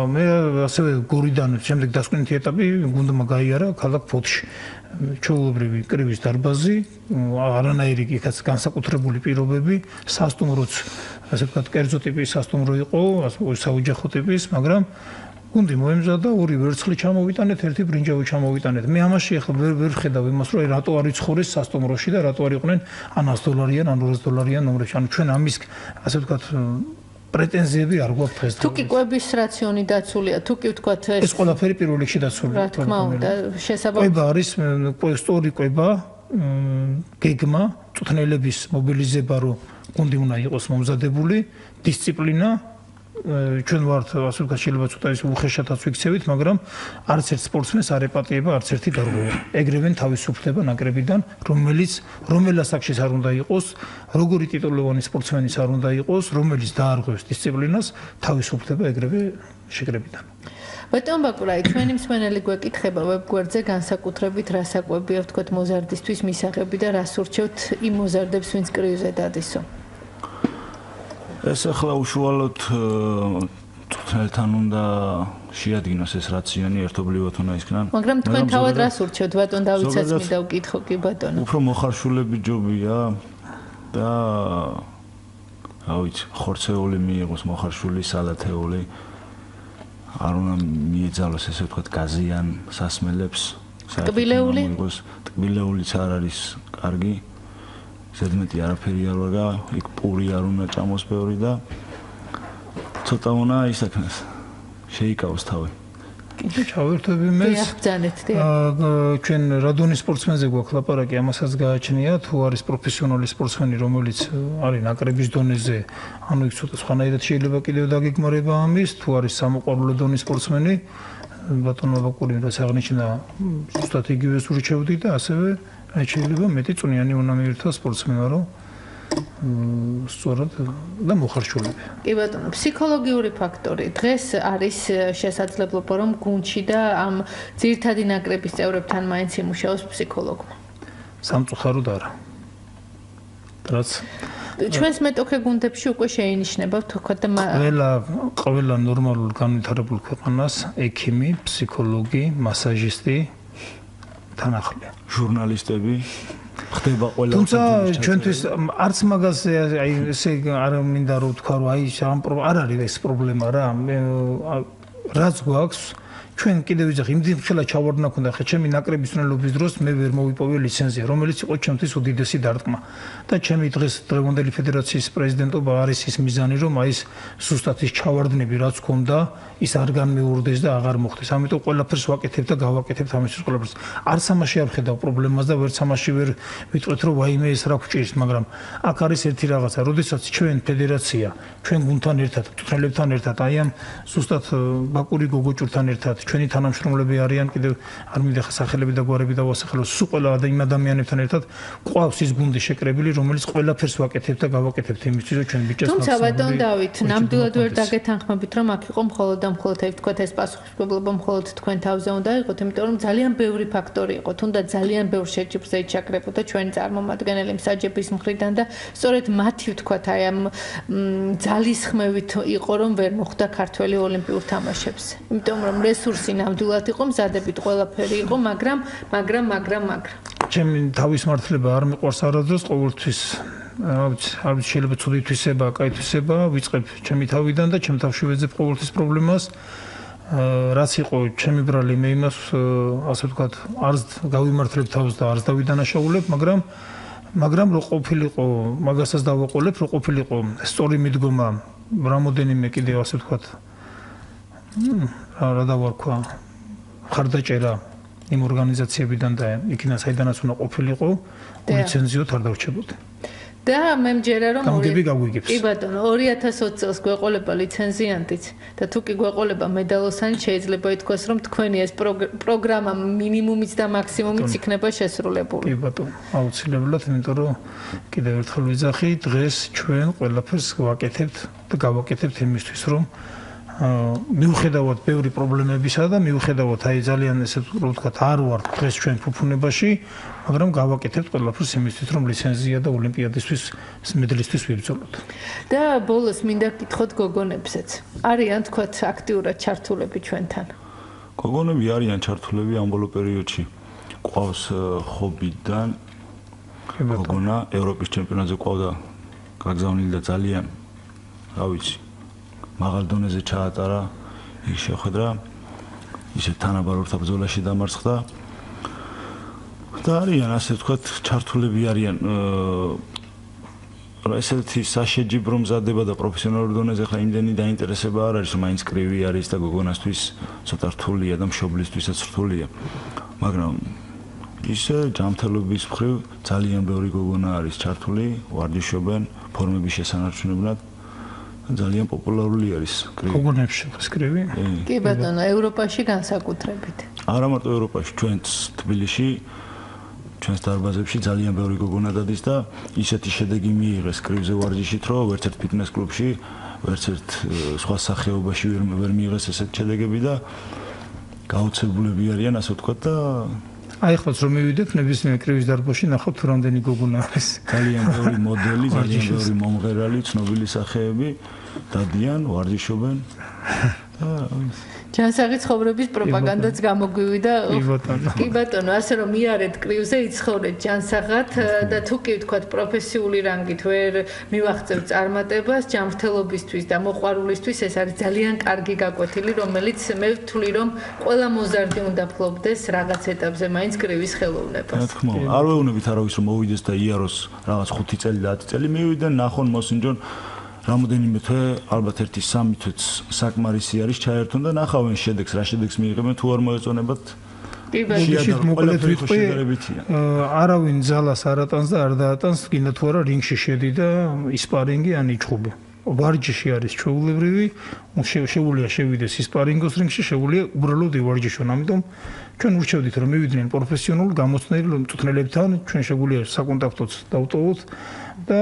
მე ასევე გორიდან შემდეგ დასკვნითი ეტაპი გუნდმა გაიარა ქალაქ ფოთში. ჩვეულებრივი კრივის დარბაზი, არანაირი იქაც განსაკუთრებული პირობები, სასტუმროც, ასე ვთქვათ, კერძო ტიპის სასტუმრო იყო, საოჯახო ტიპის, მაგრამ გუნდი მოემზადა, ორი ვერცხლი ჩამოვიტანეთ, ერთი ბრინჯაო ჩამოვიტანეთ. მე ამაში ახლა ვერ ვხედავ იმას, რომ რატო არ იცხოვრეს სასტუმროში და რატო არ იყვნენ ან 100 დოლარიან, ან 200 დოლარიან ნომრებში. ანუ ჩვენ ამის, ასე ვთქვათ, პრეტენზიები არ გვაქვს დღეს. თუ კი კვების რაციონი დაცულია, თუ კი ვთქვათ ეს ყველაფერი პირველ რიგში დაცულია. რა თქმა უნდა, შესაბამისად. კვება არის სწორი კვება, გეგმა, მწვრთნელების მობილიზება, რომ გუნდი უნდა იყოს მომზადებული, დისციპლინა. ჩვენ ვართ, ასე ვთქვათ, შეიძლება ცოტა ის უხეშათაც ვიქცევით, მაგრამ არც ერთ სპორტსმენს არ ეპატიება არც ერთი დარღვევა. ეგრევე თავისუფლდება ნაკრებიდან, რომელ ასაკშიც არ უნდა იყოს, როგორი ტიტულოვანი სპორტსმენის არ უნდა იყოს, რომელიც დაარღვევს დისციპლინას, თავისუფლდება ეგრევე შეკრებიდან. ბატონ ბაკურაი, ჩვენი მსმენელი გვეკითხება ვებგვერდზე განსაკუთრებით რა საკვებია ვთქვათ მოზარდისთვის მისაღები და რას ურჩევთ იმ მოზარდებს, ვინც კრივზე დადისო? ეს ახლა უშუალოდ მწვრთნელთან უნდა შეადგინოს ეს რაციონი, ერთობლივად უნდა ისქნან. მაგრამ თქვენ თავად რას ურჩევთ, ბატონ დავითსაც მინდა ვკითხო კი ბატონო. უფრო მოხარშულები ჯობია და რა ვიცი, ხორცეული მიიღოს, მოხარშული, სალათეული. არ უნდა მიეძალოს ესე ვთქვათ გაზიან სასმელებს. ტკბილეული? ტკბილეულიც არ არის კარგი. ზედმეტი არაფერი არ ვაგა, იქ პური არ უნდა ჭამოს ბევრი და ცოტა უნდა ისაქნეს, შეიკავოს თავი. ჩავერთვები მეს. ჩვენ რადონის სპორტსმენზე გვაქვს ლაპარაკი, ამასაც გააჩნია, თუ არის პროფესიონალი სპორტსმენი, რომელიც არის ნაკრების დონეზე, ანუ იქ ცოტა სხვანაირად შეიძლება კიდევ დაგეგმარება ამის, თუ არის სამოყვარულო დონის სპორტსმენი, ბატონო ბაკური რაც აღნიშნა, ზუსტად იგივეს ურჩევდი და ასევე შეიძლება მეტი წვნიანი უნდა მიირთვა სპორტსმენმა, რომ სწორად და მოხარშულები. კი ბატონო, ფსიქოლოგიური ფაქტორი დღეს არის შესაძლებლობა, რომ გუნდში და ამ ძირითადი ნაკრების წევრებთან მაინც იმუშაოს ფსიქოლოგმა. სამწუხაროდ არა. რაც ჩვენს მეტოქე გუნდებში უკვე შეინიშნება თქვა და ყველა ნორმალურ განვითარებულ ქვეყანას ექიმი, ფსიქოლოგი, მასაჟისტი თან ახლია. ჟურნალისტები ხდება ყველა. თუმცა ჩვენთვის არც მაგაზე აი ესე არ მინდა რომ ვთქვა რომ აი არ არის ეს პრობლემა რა. რაც გვაქვს ჩვენ კიდევ ვიძახ იმდენ ხელა ჩავარდნა ქონდა ხე ჩემი ნაკრების მწვრთნელობის დროს მე ვერ მოვიპოვე ლიცენზია რომელიც იყო ჩემთვის უდიდესი დარტყმა და ჩემი დღევანდელი ფედერაციის პრეზიდენტობა არის ის მიზანი რომ აი ეს ზუსტად ის ჩავარდნები რაც ქონდა ის არ განმეორდეს და აღარ მოხდეს ამიტომ ყველაფერს ვაკეთებ და გავაკეთებ ამისთვის ყველაფერს არც ამაში არ ხედავ პრობლემას და ვერც ამაში ვერ ვიტყვით რომ ვაიმე ეს რა გვჭირს მაგრამ აქ არის ერთი რაღაცა როდესაც ჩვენ ფედერაცია ჩვენ გუნდთან ერთად მწვრთნელებთან ერთად აი ამ ზუსტად ბაკური გოგოჭურთან ერთად ჩვენი თანამშრომლები არიან კიდევ არ მინდა სახელები და გვარები დავასახელოს სულ ყველა იმ ადამიანებთან ერთად ყავს ის გუნდი შეკრებილი რომელიც ყველაფერს ვაკეთებთ და გავაკეთებთ იმისთვის რომ ჩვენ ბიჭებს თუმცა ბატონ დავით ნამდვილად ვერ დაგეთანხმებით რომ აქ იყო მხოლოდ და მხოლოდ აი ვთქვათ ეს პასუხისმგებლობა მხოლოდ თქვენ თავზე უნდა იყოთ იმიტომ რომ ძალიან ბევრი ფაქტორი იყო თუნდაც ძალიან ბევრ შეჯიბრზე იჩაკრებოდა ჩვენი წარმომადგენელი მსაჯების მხრიდან და სწორედ მათი ვთქვათ აი ამ ძალისხმევით იყო რომ ვერ მოხვდა ქართველი ოლიმპიურ თამაშებზე იმიტომ რომ რესურსი ნამდვილად იყო მზადებით ყველაფერი იყო მაგრამ ჩემი თავის მართლება არ მიყვარს არადროს ყოველთვის არ შეიძლება ცუდი თვისება, კაი თვისება ვიწყებ ჩემი თავიდან და ჩემ თავში ვეძებ ყოველთვის პრობლემას რაც იყო ჩემი ბრალი მე იმას ასე ვთქვათ არც გავიმართლებ თავს და არც დავიდანაშაულებ მაგრამ რო ყოფილიყო მაგასაც დავაყოლებ რო ყოფილიყო სწორი მიდგომა რამოდენიმე კიდევ ასე ვთქვათ რა დავარქვა ხარდაჭერა იმ ორგანიზაციებიდან და იქიდან საიდანაც უნდა ყოფილიყო, ლიცენზიოთ არ დარჩებოდი. და მე მჯერა რომ გამგები გაგვიგებს. კი ბატონო 2020 წელს გვეყოლება ლიცენზიანტიც და თუ კი გვეყოლება მედალოსანი შეიძლება ითქვას რომ თქვენი ეს პროგრამა მინიმუმიც და მაქსიმუმიც იქნება შესრულებული. კი ბატონო, აუცილებლად, იმიტომ რომ კიდევ ერთხელ ვიძახი, დღეს ჩვენ ყველაფერს ვაკეთებთ და გავაკეთებთ იმისთვის, რომ მიუხედავად ბევრი პრობლემებისა და მიუხედავად აი ძალიან ესე ვთქვათ არ ვარ დღეს ჩვენ ფუფუნებაში, მაგრამ გავაკეთებთ ყველაფერს იმისთვის, რომ ლიცენზია და ოლიმპიადისთვის მედლისთვის ვიბრძოლოთ. და ბოლოს მინდა გითხოთ გოგონებსაც. არიან თქვათ აქტიურად ჩართულები ჩვენთან? გოგონები არიან ჩართულები ამ ბოლო პერიოდში. ყავს ხობიდან გოგონა ევროპის ჩემპიონატზე ყავდა გაგზავნილი და ძალიან რა ვიცი მაღალ დონეზე ჩაატარა, ის შეხვედრა, ისე თანაბარორთა ბრძოლაში დამარცხდა. და არიან ასე ვთქვათ, ჩართულები არიან ესეთი საშეჯიბრო მზადება და პროფესიონალურ დონეზე ხა იმდენი დაინტერესება არ არის, რომ მაინც კრივი არის და გოგონასთვის ცოტა რთულია და მშობლისთვისაც რთულია. მაგრამ ისე ჯანმრთელობის მხრივ ძალიან ბევრი გოგონა არის ჩართული, ვარჯიშობენ, ფორმების შესანარჩუნებლად. ძალიან პოპულარული არის კრივი. გოგონებში კრივი? კი ბატონო, ევროპაში განსაკუთრებით. არა მარტო ევროპაში, ჩვენც თბილისში, ჩვენს დარბაზებში ძალიან ბევრი გოგონა დადის და ისეთი შედეგი მიიღეს კრივზე ვარჯიშით, რომ ვერც ერთ ფიტნეს კლუბში, ვერც ერთ სხვა სახეობაში ვერ მიიღეს ესეთ შედეგები და გაოცებულები არიან, ასე ვთქვათ და აი ხოც რომ მივიდეთ ნებისმიერ კრივის დარბაზში ნახავთ თუ რამდენი გოგონა არის. ძალიან ბევრი მოდელი, ძალიან ბევრი მომღერალი, ცნობილი სახეები დადიან, ვარჯიშობენ და ჯანსაღი ცხოვრების პროპაგანდაც გამოგვივიდა. კი ბატონო, ასე რომ მიარეთ კრივზე, იცხოვრეთ ჯანსაღად და თუ კი ვთქვათ პროფესიული რანგით ვერ მივახცევთ წარმატებას, ჯანმრთელობისთვის და მოყვარულისთვის ეს არის ძალიან კარგი გაკვეთილი, რომელიც მე ვთვლი რომ ყველა მოზარდი უნდა ფლობდეს რაღაც ეტაპზე მაინც კრივის ხელოვნებას. რა თქმა უნდა, არ ვეუბნებით არავის რომ მოვიდეს და იაროს რაღაც 5 წელი, 10 წელი, მივიდნენ, ნახონ, მოსინჯონ რამოდენიმე თვე, ალბათ 1-3 თვეც საკმარისი არის ჩაერთონ და ნახავენ შედეგს, რა შედეგს მიიღებენ, თუ არ მოეწონებათ. კი ბატონო, მოკლედ ვიტყვი, არავინ ძალას არ ატანს და არ დაატანს, კიდე თუ არა რინგში შედი და ისპარინგი ან იჩხუბი. ვარჯიში არის ჩვეულებრივი, შეუძლია შევიდეს ისპარინგოს რინგში, შეუძლია უბრალოდ ივარჯიშონ. ამიტომ ჩვენ ურჩევდით რომ მივიდნენ პროფესიონალ გამოცნელ მწვრთნელებთან, ჩვენ შეგვიძლია საკონტაქტოც დავტოვოთ და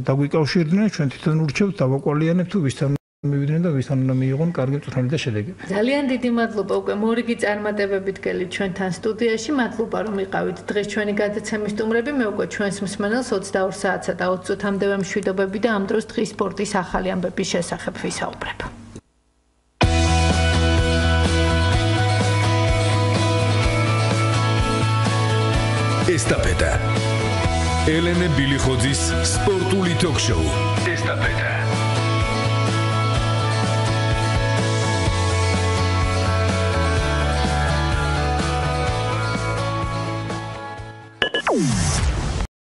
დაგვიკავშირდნენ, ჩვენ თვითონ ურჩევთ, დავაკვალიანებთ თუ ვისთან მივიდნენ და ვისთან უნდა მიიღონ კარგი მწვრთნელი და შედეგები. ძალიან დიდი მადლობა უკვე მორიგი წარმატებებით გელით ჩვენთან სტუდიაში. მადლობა რომ იყავით დღეს ჩვენი გადაცემის სტუმრები. მე უკვე ჩვენს მსმენელს 22 საათსა და 20 წუთამდე ვემშვიდობები და ამ დროს დღის სპორტის ახალი ამბების შესახებ ვისაუბრებ. ესტაფეტა ელენე ბილიხოძის სპორტული ток-შოუ ესტაფეტა